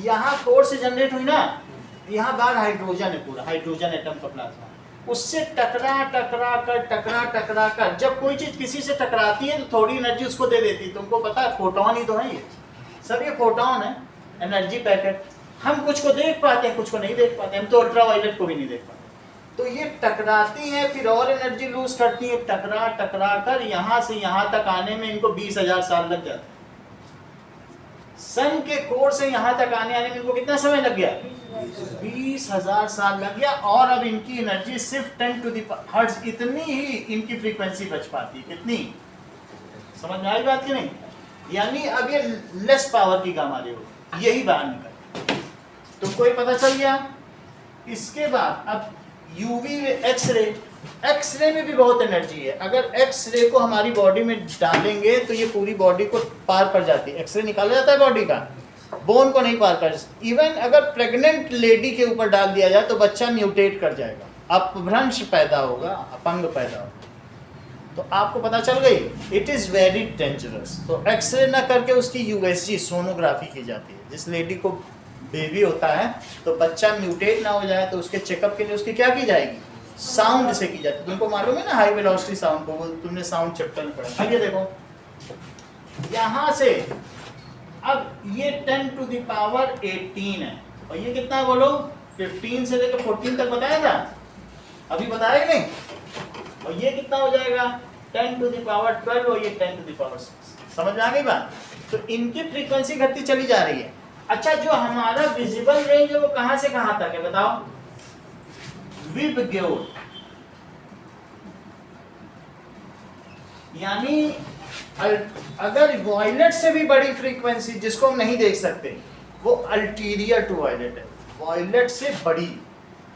यहाँ कोर से जनरेट हुई ना, यहाँ बाहर हाइड्रोजन है, पूरा हाइड्रोजन एटम का प्लाज्मा, उससे टकरा टकरा कर जब कोई चीज किसी से टकराती है तो थोड़ी एनर्जी उसको दे देती है। तुमको पता है फोटोन ही तो है ये सब, ये फोटोन है, एनर्जी पैकेट। हम कुछ को देख पाते हैं, कुछ को नहीं देख पाते, हम तो अल्ट्रावायलेट को भी नहीं देख पाते। तो ये टकराती हैं, फिर और एनर्जी लूज करती है, टकरा कर यहाँ से यहाँ तक आने में इनको 20,000 साल लग जाते हैं। सन के कोर से यहाँ तक आने में इनको कितना समय लग गया? 20,000 साल लग गया। और अब इनकी एनर्जी सिर्फ 10 टू द हर्ट्ज, इतनी ही इनकी फ्रीक्वेंसी बच पाती है। कितनी? समझ में आई बात कि नहीं? यानी अब ये लेस पावर की गामा रे होगी, यही बाहर निकल। तुमको ये पता चल गया। इसके बाद अब यूवी एक्सरे, एक्सरे में भी बहुत एनर्जी है। अगर एक्सरे को हमारी बॉडी में डालेंगे तो ये पूरी बॉडी को पार कर जाती है। एक्सरे निकाला जाता है बॉडी का, बोन को नहीं पार कर। इवन अगर प्रेग्नेंट लेडी के ऊपर डाल दिया जाए तो बच्चा म्यूटेट कर जाएगा, अपभ्रंश पैदा होगा, अपंग पैदा होगा। तो आपको पता चल गई, इट इज़ वेरी डेंजरस। तो एक्सरे ना करके उसकी यूएसजी सोनोग्राफी की जाती है। जिस लेडी को बेबी होता है तो बच्चा म्यूटेट ना हो जाए तो उसके चेकअप के लिए उसकी क्या की जाएगी? साउंड से की जाती है। तुमको मालूम है ना हाई वेलोसिटी साउंड को, तुमने साउंड चैप्टर में पढ़ा। आइए देखो, यहाँ से अब ये 10 टू द पावर 18 है, और ये कितना है बोलो? 15 से लेकर 14 तक बताया था, अभी बताया नहीं? और ये कितना हो जाएगा? 10 टू द पावर 12, और ये 10 टू द पावर 6। समझ में आ गई बात? तो इनकी फ्रीक्वेंसी घटती चली जा रही है। अच्छा, जो हमारा विजिबल रेंज है वो कहां से कहां तक है बताओ? विबग्योर, यानी अगर वॉयलेट से भी बड़ी फ्रीक्वेंसी जिसको हम नहीं देख सकते वो अल्टीरियर टू वॉयलेट है। वॉयलेट से बड़ी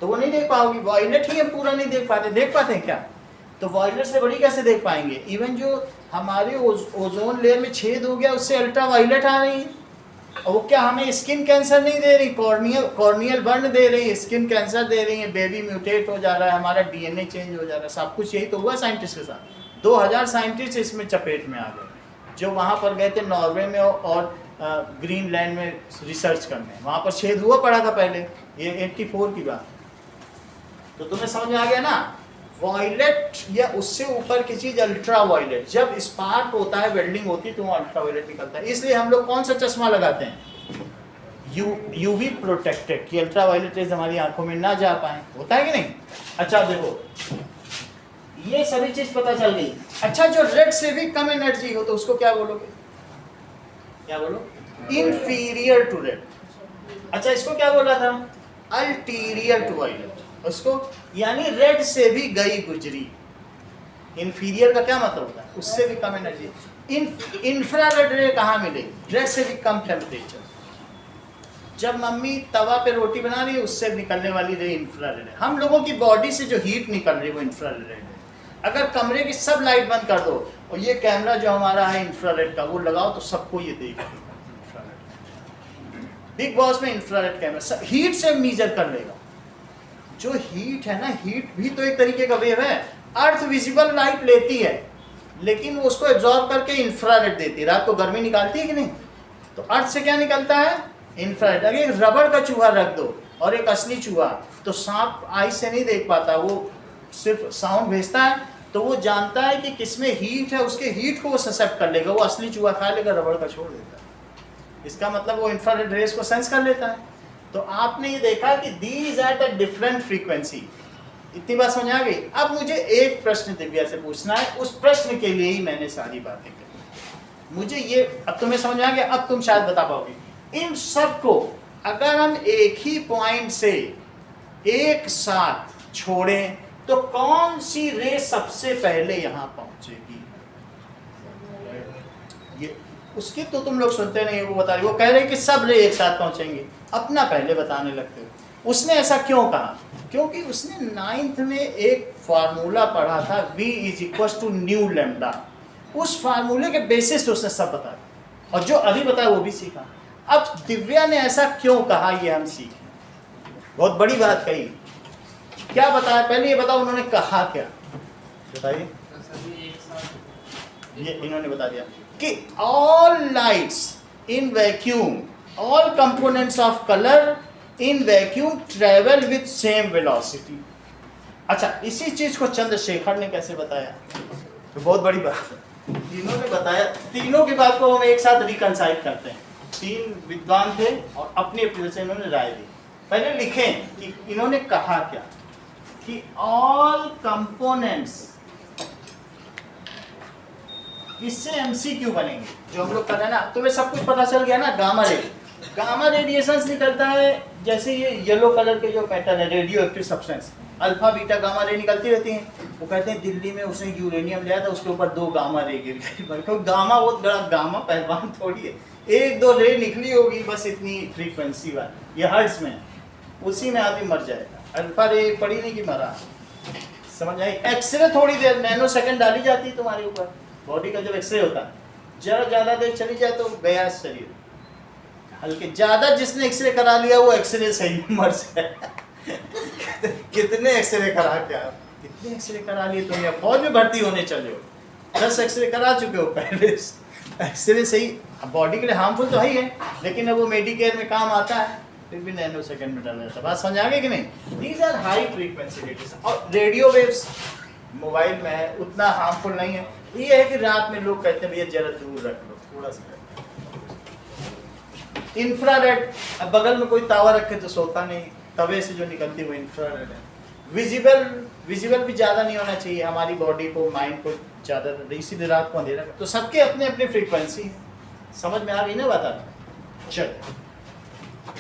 तो वो नहीं देख पाओगी, वॉयलेट ही हम पूरा नहीं देख पाते। देख पाते हैं क्या? तो वॉयलेट से बड़ी कैसे देख पाएंगे? इवन जो हमारे ओजोन लेयर में छेद हो गया उससे अल्ट्रा वायलेट आ रही है। और वो क्या हमें स्किन कैंसर नहीं दे रही, कॉर्नियल बर्न दे रही है, स्किन कैंसर दे रही है, बेबी म्यूटेट हो जा रहा है, हमारा डीएनए चेंज हो जा रहा है। सब कुछ यही तो हुआ साइंटिस्ट के साथ। 2000 साइंटिस्ट इसमें चपेट में आ गए, जो वहाँ पर गए थे नॉर्वे में और ग्रीनलैंड में रिसर्च करने। वहाँ पर छेद हुआ पड़ा था पहले, ये 84 की बात। तो तुम्हें समझ में आ गया ना? वॉयलेट या उससे ऊपर की चीज अल्ट्रा वायलेट, जब स्पार्क होता है, वेल्डिंग होती है तो वो अल्ट्रा वायलेट निकलता है। इसलिए हम लोग कौन सा चश्मा लगाते हैं? यूवी प्रोटेक्टेड, कि अल्ट्रा वायलेट रेज हमारी आंखों में ना जा पाए। होता है कि नहीं? अच्छा देखो, ये सभी चीज पता चल गई। अच्छा, जो रेड से भी कम एनर्जी हो तो उसको क्या बोलोगे? क्या बोलो? Inferior to red. अच्छा, इसको क्या बोला था? Ulterior to violet. उसको, यानी रेड से भी गई गुजरी। इंफीरियर का क्या मतलब होता है? उससे भी कम एनर्जी। इंफ्रारेड रे कहाँ मिलेगी? रेड से भी कम टेम्परेचर। जब मम्मी तवा पे रोटी बना रही है उससे निकलने वाली रे इंफ्रारेड है। हम लोगों की बॉडी से जो हीट निकल रही है वो इंफ्रारेड है। अगर कमरे की सब लाइट बंद कर दो और ये कैमरा जो हमारा है इंफ्रारेड का वो लगाओ तो सबको ये देखेगा। बिग बॉस में इंफ्रारेड कैमरा हीट से मीजर कर लेगा। जो हीट है ना, हीट भी तो एक तरीके का वेव है। अर्थ विजिबल लाइट लेती है लेकिन वो उसको एब्जॉर्ब करके इंफ्रारेड देती है। रात को गर्मी निकालती है कि नहीं? तो अर्थ से क्या निकलता है? इंफ्रारेड। अगर एक रबड़ का चूहा रख दो और एक असली चूहा, तो सांप आई से नहीं देख पाता, वो सिर्फ साउंड भेजता है तो वो जानता है कि किसमें हीट है, उसके हीट को वो ससेप्ट कर लेगा। वो असली चूहा खा लेगा, रबड़ का छोड़ देता है। इसका मतलब वो इंफ्रारेड रेस को सेंस कर लेता है। तो आपने ये देखा कि these at a different frequency. इतनी बात समझ आ गई? अब मुझे एक प्रश्न दिव्या से पूछना है, उस प्रश्न के लिए ही मैंने सारी बातें करी। मुझे ये अब तुम्हें समझ आ गया, अब तुम शायद बता पाओगे। इन सब को अगर हम एक ही पॉइंट से एक साथ छोड़ें तो कौन सी रे सबसे पहले यहां पहुंचेगी? ये उसकी तो तुम लोग सुनते नहीं, वो बता रही, वो कह रहे कि सब रे एक साथ पहुंचेंगे, अपना पहले बताने लगते हो। उसने ऐसा क्यों कहा? क्योंकि उसने 9th में एक फार्मूला पढ़ा था, V = न्यू लैम्डा। उस फार्मूले के बेसिस पे उसने सब बताया और जो अभी बताया वो भी सीखा। अब दिव्या ने ऐसा क्यों कहा ये हम सीखें। बहुत बड़ी बात कही। क्या बताया? पहले ये बताओ उन्होंने कहा क्या, बताइए। ये इन्होंने बता दिया कि all lights in vacuum, all components of colour in vacuum travel with same velocity. अच्छा, इसी चीज को चंद्रशेखर ने कैसे बताया? तो बहुत बड़ी बात है। तीनों ने बताया, तीनों की बात को हम एक साथ रिकंसाइल करते हैं। 3 विद्वान थे और अपनी अपनी से इन्होंने राय दी। पहले लिखें कि इन्होंने कहा क्या, कि ऑल कंपोनेंट्स, इससे एमसीक्यू बनेंगे जो हम लोग कर रहे हैं ना। तुम्हें सब कुछ पता चल गया ना। गामा रे, गामा रेडिएशंस निकलता है जैसे ये येलो कलर के जो पैटर्न है, radio active substance, alpha beta gamma ray निकलती रहती हैं। वो कहते हैं दिल्ली में उसने यूरेनियम लिया था, उसके ऊपर 2 गामा रे गिर गई। क्योंकि गामा बहुत बड़ा, गामा पहलवान थोड़ी है, 1-2 रे निकली होगी बस, इतनी फ्रीक्वेंसी वाली, ये हर्ट्ज में, उसी में आदमी मर जाएगा। अल्फा रे पड़ी नहीं कि मरा, समझ आई? एक्सरे थोड़ी देर, नैनो सेकंड डाली जाती है तुम्हारे ऊपर बॉडी का। जब एक्सरे होता है जरा ज़्यादा देर चली जाए तो गया शरीर। हल्के ज़्यादा जिसने एक्सरे करा लिया वो एक्सरे सही मर जाए। कितने एक्सरे करा क्या, कितने एक्सरे करा लिए तुम? या फौज में भर्ती होने चले हो, 10 एक्सरे करा चुके हो पहले। एक्सरे सही बॉडी के लिए हार्मफुल तो है ही है, लेकिन अब वो मेडिकेयर में काम आता है, फिर भी नैनो सेकंड में डाल देता। बात समझ आ गई कि नहीं? These are high frequency radiation. और रेडियो वेव्स मोबाइल में है, उतना हार्मफुल नहीं है। ये है कि रात में लोग कहते हैं भैया जरा दूर रख लो, थोड़ा सा। इंफ्रारेड, अब बगल में कोई तावा रखे तो सोता नहीं, तवे से जो निकलती है वो इंफ्रारेड है। विजिबल भी ज़्यादा नहीं होना चाहिए, हमारी बॉडी को, माइंड को ज़्यादा, इसीलिए रात को अंधेरा। तो सबके अपने अपने फ्रीक्वेंसी है। समझ में आ गई ना बात? चलो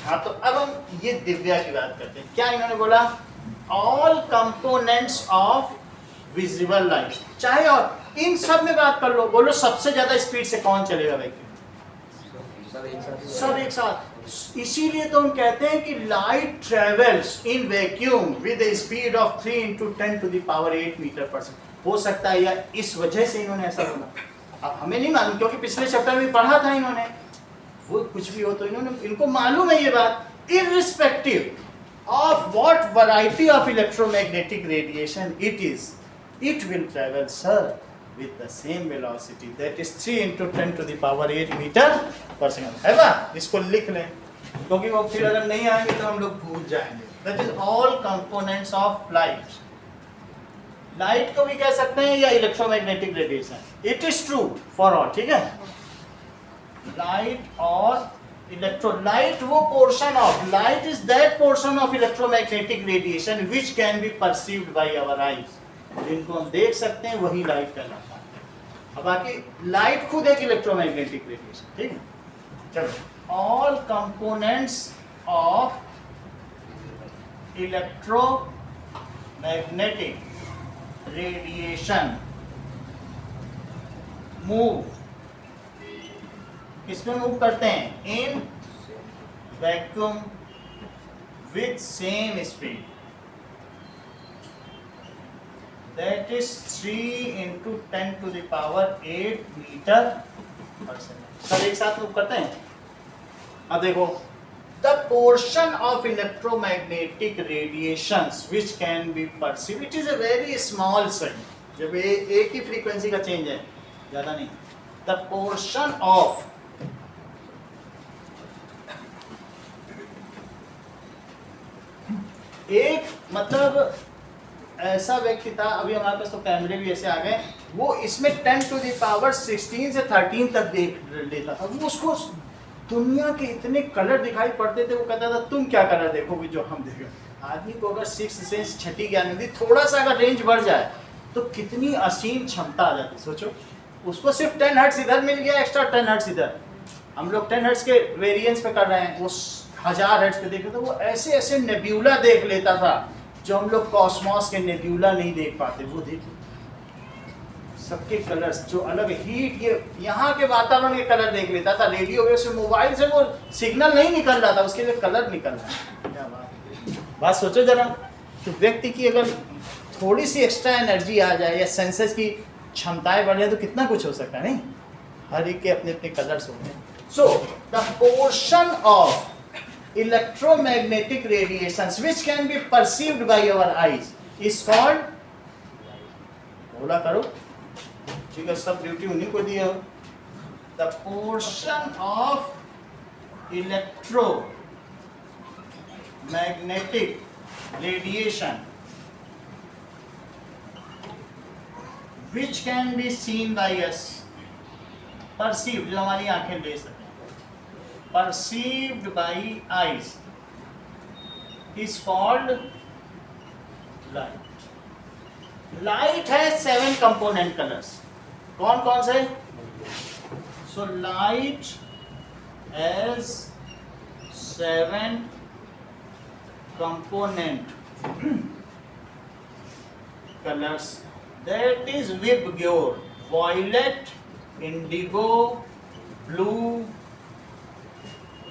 हाँ, तो अब हम ये दिव्या की बात करते हैं। क्या इन्होंने बोला? All components of visible light. चाहे और इन सब में बात कर लो, बोलो सबसे ज्यादा स्पीड से कौन चलेगा वैक्यूम? सब एक साथ। इसीलिए तो हम कहते हैं कि light travels in vacuum with A speed of 3 × 10⁸ metre per second. हो सकता है या इस वजह से इन्होंने ऐसा बोला, अब हमें नहीं मालूम, क्योंकि पिछले चैप्टर में पढ़ा था इन्होंने। वो कुछ भी हो तो इनको मालूम है ये बात, irrespective of what variety of electromagnetic radiation it is, it will travel, sir, with the same velocity, that is 3 × 10⁸ metre per second. है ना? इसको लिख लें, क्योंकि वो फिर अगर नहीं आएंगे तो हम लोग भूल जाएंगे। That is all components of light. Light को भी कह सकते हैं या electromagnetic radiation. It is true for all, ठीक है? लाइट और इलेक्ट्रोलाइट वो portion of light is that portion of electromagnetic radiation which can be perceived by our eyes. जिनको हम देख सकते हैं वही लाइट कहलाता है। अब बाकी लाइट खुद एक इलेक्ट्रोमैग्नेटिक रेडिएशन, ठीक है? चलो, all components of electromagnetic magnetic radiation move, किसमें मूव करते हैं? In vacuum with same speed, that is 3 × 10⁸ metre per second. सब एक साथ मूव करते हैं। अब देखो, the portion of electromagnetic radiations which can be perceive, it is a very small sign, जब एक ही फ्रीक्वेंसी का चेंज है, ज्यादा नहीं। द पोर्शन ऑफ एक, मतलब ऐसा व्यक्ति था, अभी हमारे पास तो कैमरे भी ऐसे आ गए, वो इसमें 10⁻16 से 13 तक देख लेता था। वो उसको दुनिया के इतने कलर दिखाई पड़ते थे, वो कहता था तुम क्या कलर देखोगे जो हम देखें। आदमी को अगर 6th सेंस, छठी ज्ञान दी, थोड़ा सा अगर रेंज बढ़ जाए तो कितनी असीम क्षमता आ जाती। सोचो, उसको सिर्फ 10 हर्ट्ज इधर मिल गया, एक्स्ट्रा 10 हर्ट्ज इधर। हम लोग 10 हर्ट्ज के वेरिएंस पे कर रहे हैं, वो 1000 हर्ट्ज पे देख रहे थे। वो ऐसे ऐसे नेब्यूला देख लेता था जो हम लोग कॉस्मॉस के नेब्यूला नहीं देख पाते। वो देखो सबके कलर्स जो अलग, हीट, ये यहाँ के वातावरण के कलर देख लेता था। रेडियो वेव से, मोबाइल से वो सिग्नल नहीं निकल रहा था, उसके लिए कलर निकल रहा है। क्या बात सोचो जरा, तो व्यक्ति की अगर थोड़ी सी एक्स्ट्रा एनर्जी आ जाए या सेंसेस की क्षमताएं बढ़ जाए तो कितना कुछ हो सकता है। नहीं, हर एक के अपने अपने कलर्स होते हैं। So the portion of electromagnetic radiations which can be perceived by our eyes is called, बोला करो, ठीक है, सब ड्यूटी उन्हीं को दिए हो। The portion of electromagnetic radiation which can be seen by us, perceived, जो हमारी आंखें ले सकें, perceived by eyes is called light. Light has 7 component colors. कौन कौन से? So light has 7 component colors. That is Vibgyor, violet, indigo, blue,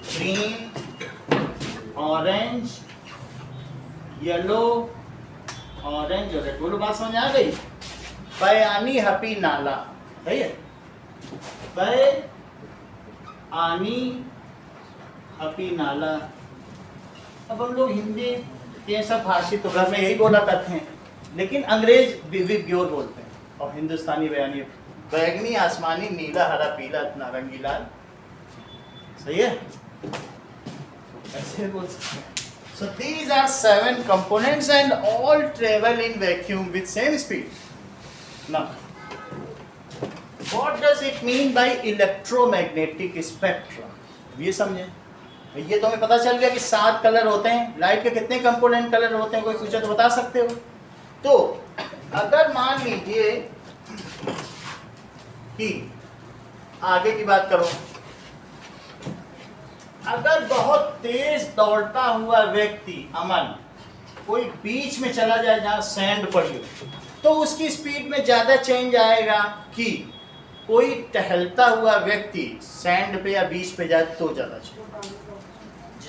green, orange, yellow, orange और red. बोलो, बात समझ आ गई? बयानी हपी नाला, सही है? बयानी हपी नाला। अब हम लोग हिंदी ये सब भाषी तो घर में यही बोला करते हैं, लेकिन अंग्रेज विबग्योर बोलते हैं और हिंदुस्तानी बयानी बैगनी, आसमानी, नीला, हरा, पीला, नारंगी, लाल। सही है? ऐसे बोल सकते हैं। So these are 7 components and all travel in vacuum with same speed. Now, what does it mean by electromagnetic spectrum? ये समझे। ये तो हमें पता चल गया कि 7 कलर होते हैं। लाइट के कितने कंपोनेंट कलर होते हैं, कोई पूछे तो बता सकते हो? तो अगर मान लीजिए कि आगे की बात करो, अगर बहुत तेज दौड़ता हुआ व्यक्ति अमन कोई बीच में चला जाए जहां सैंड पड़ी हो, तो उसकी स्पीड में ज्यादा चेंज आएगा कि कोई टहलता हुआ व्यक्ति सैंड पे या बीच पे जाए तो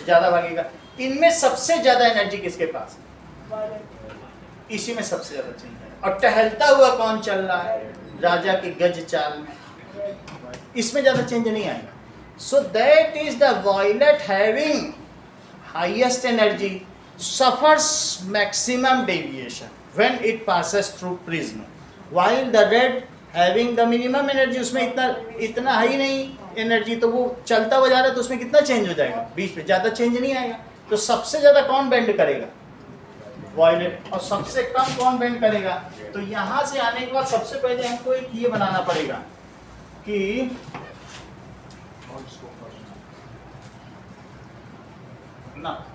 ज्यादा भागेगा। इनमें सबसे ज्यादा एनर्जी किसके पास है? इसी में सबसे ज्यादा चेंज है। और टहलता हुआ कौन चल रहा है? राजा की गज चाल में, इसमें ज्यादा चेंज नहीं आएगा। So that is the violet having highest energy suffers maximum deviation when it passes through prism, while the red having the minimum energy, उसमें इतना हाई नहीं एनर्जी, तो वो चलता हुआ जा रहा है तो उसमें कितना चेंज हो जाएगा? बीच में ज़्यादा चेंज नहीं आएगा। तो सबसे ज़्यादा कौन बेंड करेगा? वॉयलेट। और सबसे कम कौन बेंड करेगा? तो यहाँ से आने के बाद सबसे पहले हमको एक ये बनाना पड़ेगा कि ना,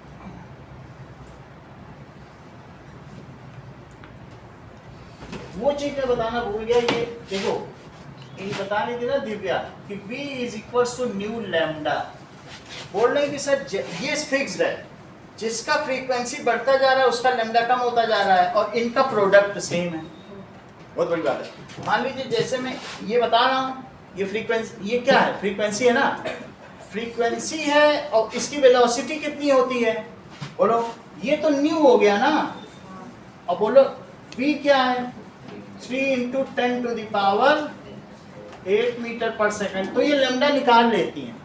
वो चीज मैं बताना भूल गया। ये देखो, ये बता रही थी ना दिव्या कि V = न्यू लैम्डा। बोल रहे हैं कि सर ये फिक्स्ड है, जिसका फ्रीक्वेंसी बढ़ता जा रहा है उसका लैम्डा कम होता जा रहा है, और इनका प्रोडक्ट सेम है। बहुत बड़ी बात है। मान लीजिए जैसे मैं ये बता रहा हूँ, ये फ्रीक्वेंसी, ये क्या है, फ्रीक्वेंसी है ना, फ्रीक्वेंसी है, और इसकी वेलोसिटी कितनी होती है, बोलो, ये तो न्यू हो गया ना। अब बोलो v क्या है, 3 × 10⁻8 मीटर पर सेकंड। तो ये लैम्डा निकाल लेती हैं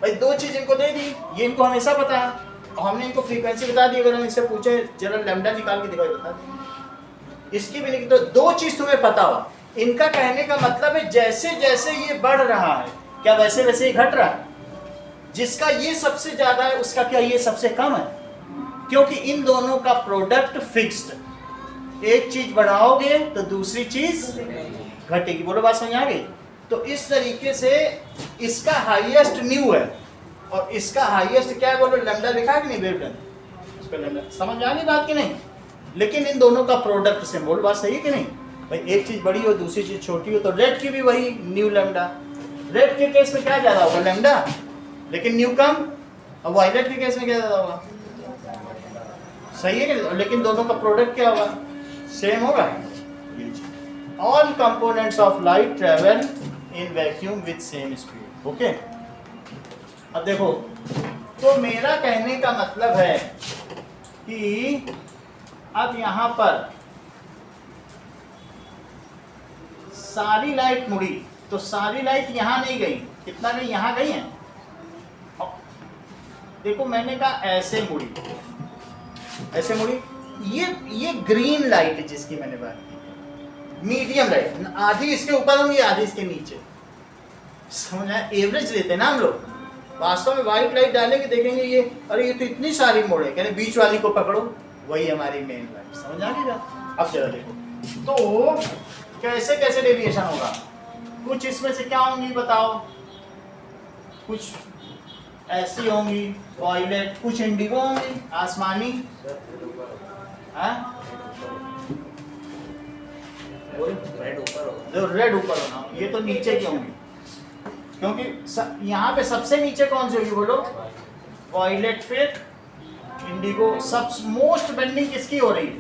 भाई। दो चीज इनको दे दी, ये इनको हमेशा पता है, और हमने इनको फ्रीक्वेंसी बता दी। अगर हम इससे पूछे जरा लैम्डा निकाल के दिखाओ, बता देंगे। इसकी भी नहीं, तो दो चीज तुम्हें पता हो। इनका कहने का मतलब है जैसे जैसे ये बढ़ रहा है, क्या वैसे वैसे ही घट रहा है। जिसका ये सबसे ज्यादा है उसका क्या ये सबसे कम है, क्योंकि इन दोनों का प्रोडक्ट फिक्स्ड। एक चीज बढ़ाओगे तो दूसरी चीज घटेगी। बोलो बात समझ आ गई। तो इस तरीके से इसका हाईएस्ट न्यू है और इसका हाईएस्ट क्या है, बोलो लैम्डा लिखा है कि नहीं, वेवलेंथ, इसका लैम्डा। समझ आ गई बात कि नहीं। लेकिन इन दोनों का प्रोडक्ट से, बोल बात सही है कि नहीं भाई। एक चीज बड़ी हो दूसरी चीज छोटी हो, तो रेड की भी वही न्यू लैम्डा। रेड के केस में क्या ज्यादा होगा, लैम्डा, लेकिन न्यू कम। और वायलेट के केस में क्या ज्यादा होगा, सही है कि, लेकिन दोनों का प्रोडक्ट क्या होगा, सेम होगा। All components of light travel in vacuum with same speed. Okay, अब देखो, तो मेरा कहने का मतलब है कि अब यहां पर सारी लाइट मुड़ी, तो सारी लाइट यहां नहीं गई, कितना नहीं, यहां गई है। देखो मैंने कहा ऐसे मुड़ी, ऐसे मुड़ी। ये ग्रीन लाइट है जिसकी मैंने बात की, मीडियम लाइट, आधी इसके ऊपर होंगी आधी इसके नीचे। समझ आया, एवरेज लेते हैं ना हम लोग। वास्तव में व्हाइट लाइट डालेंगे देखेंगे ये, अरे ये तो इतनी सारी मोड़े, कहते बीच वाली को पकड़ो, वही हमारी मेन लाइट। समझ आ गई। अब चलो देखो, तो कैसे कैसे डेविएशन होगा। कुछ इसमें से क्या होंगी बताओ, कुछ ऐसी होंगी वॉयलेट, कुछ इंडिगो होंगी आसमानी, जो रेड ऊपर होना, ये तो नीचे की होंगी, क्योंकि यहाँ पे सबसे नीचे कौन सी होगी बोलो, वॉयलेट, फिर इंडिगो, सब मोस्ट बेंडिंग किसकी हो रही है,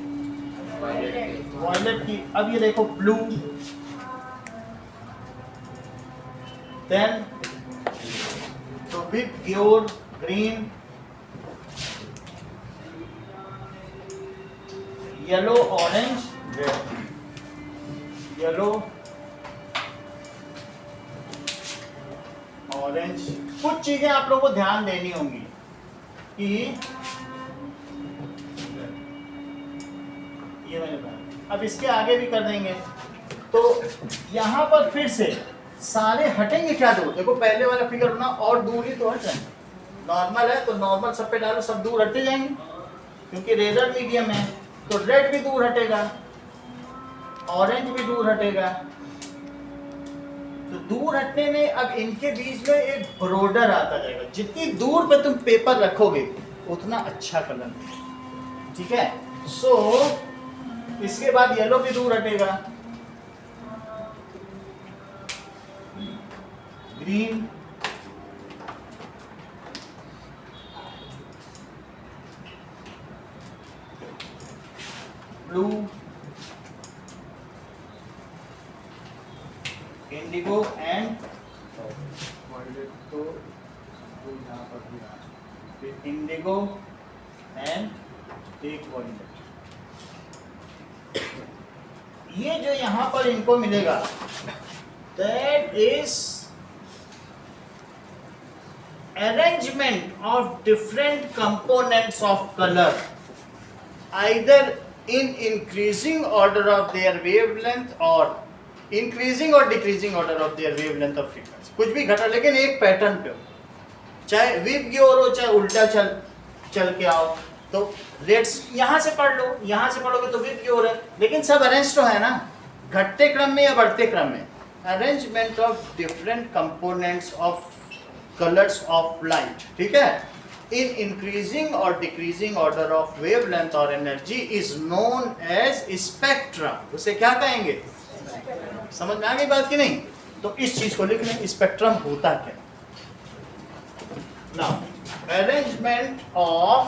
वॉयलेट की। अब ये देखो ब्लू, देन तो with pure green, yellow, orange, red, yellow, orange. कुछ चीजें आप लोगों को ध्यान देनी होंगी कि ये मैंने कहा, अब इसके आगे भी कर देंगे। तो यहां पर फिर से सारे हटेंगे क्या दूर, देखो पहले वाला फिगर होना और दूर ही तो हट रहे हैं। नॉर्मल है तो नॉर्मल सब पे डालो, सब दूर हटते जाएंगे, क्योंकि रेजर मीडियम है तो रेड भी दूर हटेगा, ऑरेंज भी दूर हटेगा। तो दूर हटने में अब इनके बीच में एक ब्रोडर आता जाएगा। जितनी दूर पे तुम पेपर रखोगे उतना अच्छा कलर, ठीक है। सो इसके बाद येलो भी दूर हटेगा, green, blue, indigo and violet. तो यहाँ पर भी फिर इंडिगो एंड एक वॉयलेट। ये जो यहाँ पर इनको मिलेगा, that is arrangement of different components of color either in increasing order of their wavelength or increasing or decreasing order of their wavelength of frequency। कुछ भी घटा लेकिन एक पैटर्न पे हो, चाहे विप की ओर हो चाहे उल्टा चल के आओ। तो रेट्स यहाँ से पढ़ लो, यहाँ से पढ़ोगे तो विप की ओर है, लेकिन सब अरेंज तो है ना, घटते क्रम में या बढ़ते क्रम में। Arrangement of different components of colors of light, ठीक है, in increasing or decreasing order of wavelength or energy is known as spectrum। उसे क्या कहेंगे, समझ में आ गई बात कि नहीं। तो इस चीज को लिख लें, स्पेक्ट्रम होता क्या। Now arrangement of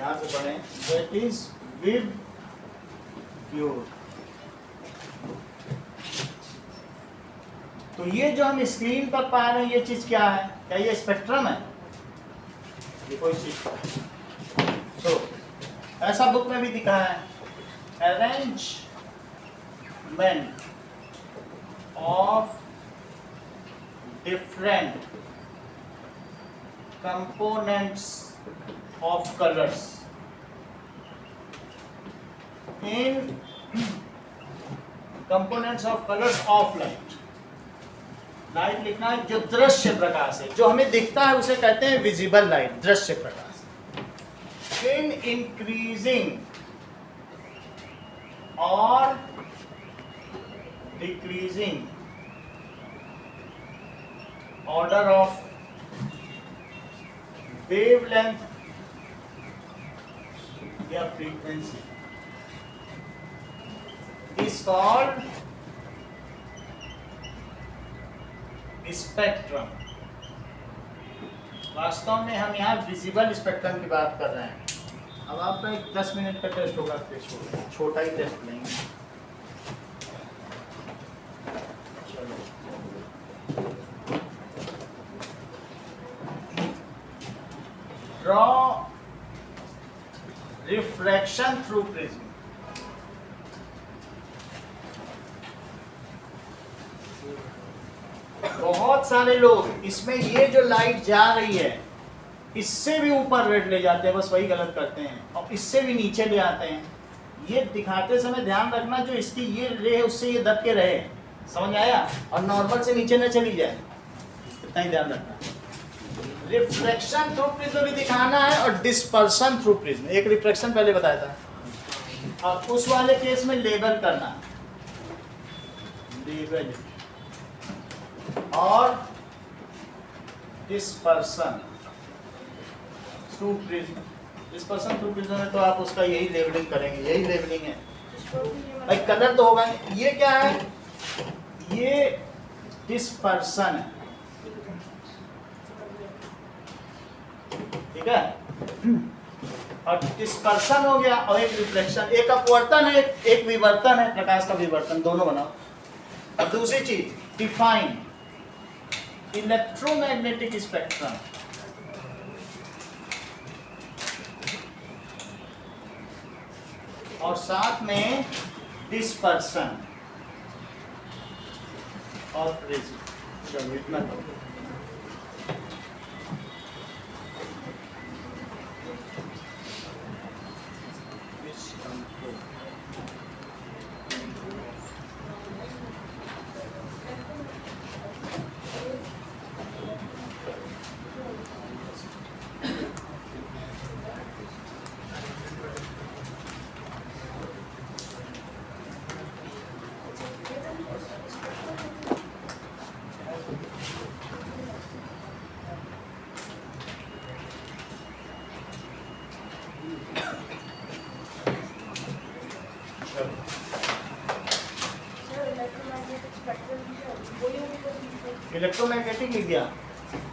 ध्यान से पढ़ें, दैट इज विद प्योर। तो ये जो हम स्क्रीन पर पा रहे हैं ये चीज क्या है? क्या ये स्पेक्ट्रम है? ये कोई चीज तो ऐसा बुक में भी दिखा है, arrangement of different components of colours in components of colours of light. Light लिखना है जो दृश्य प्रकाश है, जो हमें दिखता है उसे कहते हैं विजिबल लाइट, दृश्य प्रकाश। इन इंक्रीजिंग और डिक्रीजिंग ऑर्डर ऑफ वेवलेंथ या फ्रीक्वेंसी इज कॉल्ड स्पेक्ट्रम। वास्तव में हम यहाँ विजिबल स्पेक्ट्रम की बात कर रहे हैं। अब आपका एक 10 मिनट का टेस्ट होगा, छोटा ही टेस्ट लेंगे। Draw refraction through prism. बहुत सारे लोग इसमें ये जो लाइट जा रही है इससे भी ऊपर रेड ले जाते हैं, बस वही गलत करते हैं, और इससे भी नीचे ले आते हैं। ये दिखाते समय ध्यान रखना जो इसकी ये रे है उससे ये दब के रहे, समझ आया? और नॉर्मल से नीचे न चली जाए, इतना ही ध्यान रखना। रिफ्रैक्शन थ्रू प्रिज्म भी दिखाना है और डिस्पर्शन थ्रू प्रिज्म। एक रिफ्रैक्शन पहले बताया था, और उस वाले केस में लेबल करना, लेबल और dispersion through prism. Dispersion through prism में तो आप उसका यही लेबलिंग करेंगे, यही लेबलिंग है भाई। कलर तो होगा नहीं। ये क्या है? ये डिस्पर्शन है, ठीक है? और डिस्पर्शन हो गया और एक रिफ्लेक्शन, एक अपवर्तन है एक विवर्तन है, प्रकाश का विवर्तन, दोनों बनाओ। और दूसरी चीज डिफाइन इलेक्ट्रोमैग्नेटिक स्पेक्ट्रम। और साथ में डिस्पर्शन और प्रिज्म। चलो इतना करो। इलेक्ट्रोमैग्नेटिक लिख दिया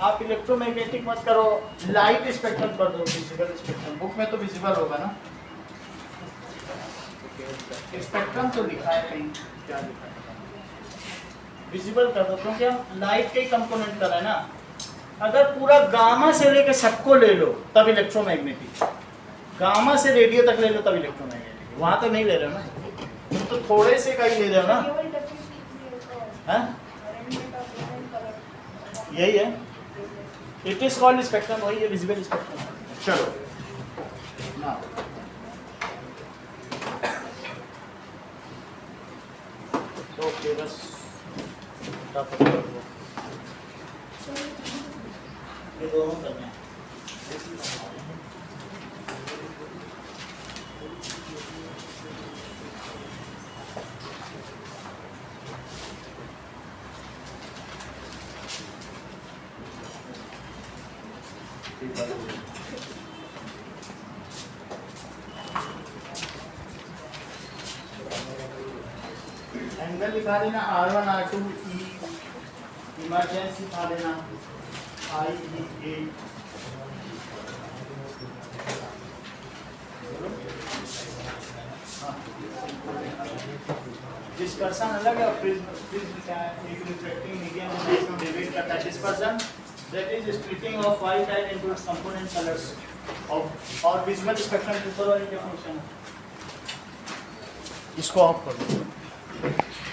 आप, इलेक्ट्रोमैग्नेटिक मत करो, लाइट स्पेक्ट्रम कर दो, विजिबल स्पेक्ट्रम। बुक में तो विजिबल होगा ना, स्पेक्ट्रम तो लिखा है कहीं, क्या लिखा है? विजिबल कर दो, क्योंकि हम लाइट के कंपोनेंट कर रहे हैं ना। अगर पूरा गामा से लेकर सबको ले लो तब इलेक्ट्रोमैग्नेटिक, गामा से रेडियो तक ले लो तब इलेक्ट्रोमैग्नेटिक। वहां तो नहीं ले रहे हो ना, तो थोड़े से का ही ले रहे हो ना, है? यही है, इट इज कॉल्ड स्पेक्ट्रम, वही है विजिबल स्पेक्ट्रम। चलो ना, ओके बस ये दोनों करना है। एंगल लिखा देना R1 R2 E, इमरजेंसी लिखा देना I E A, डिस्पर्सन अलग है और प्रिज्म क्या है, एक रिफ्लेक्टिंग मीडियम है जिसमें डिवाइड करता है। Dispersion that is splitting of white light into its component colours और विजुअल स्पेक्ट्रम ऊपर वाली डेफिनेशन है। इसको ऑफ कर दो।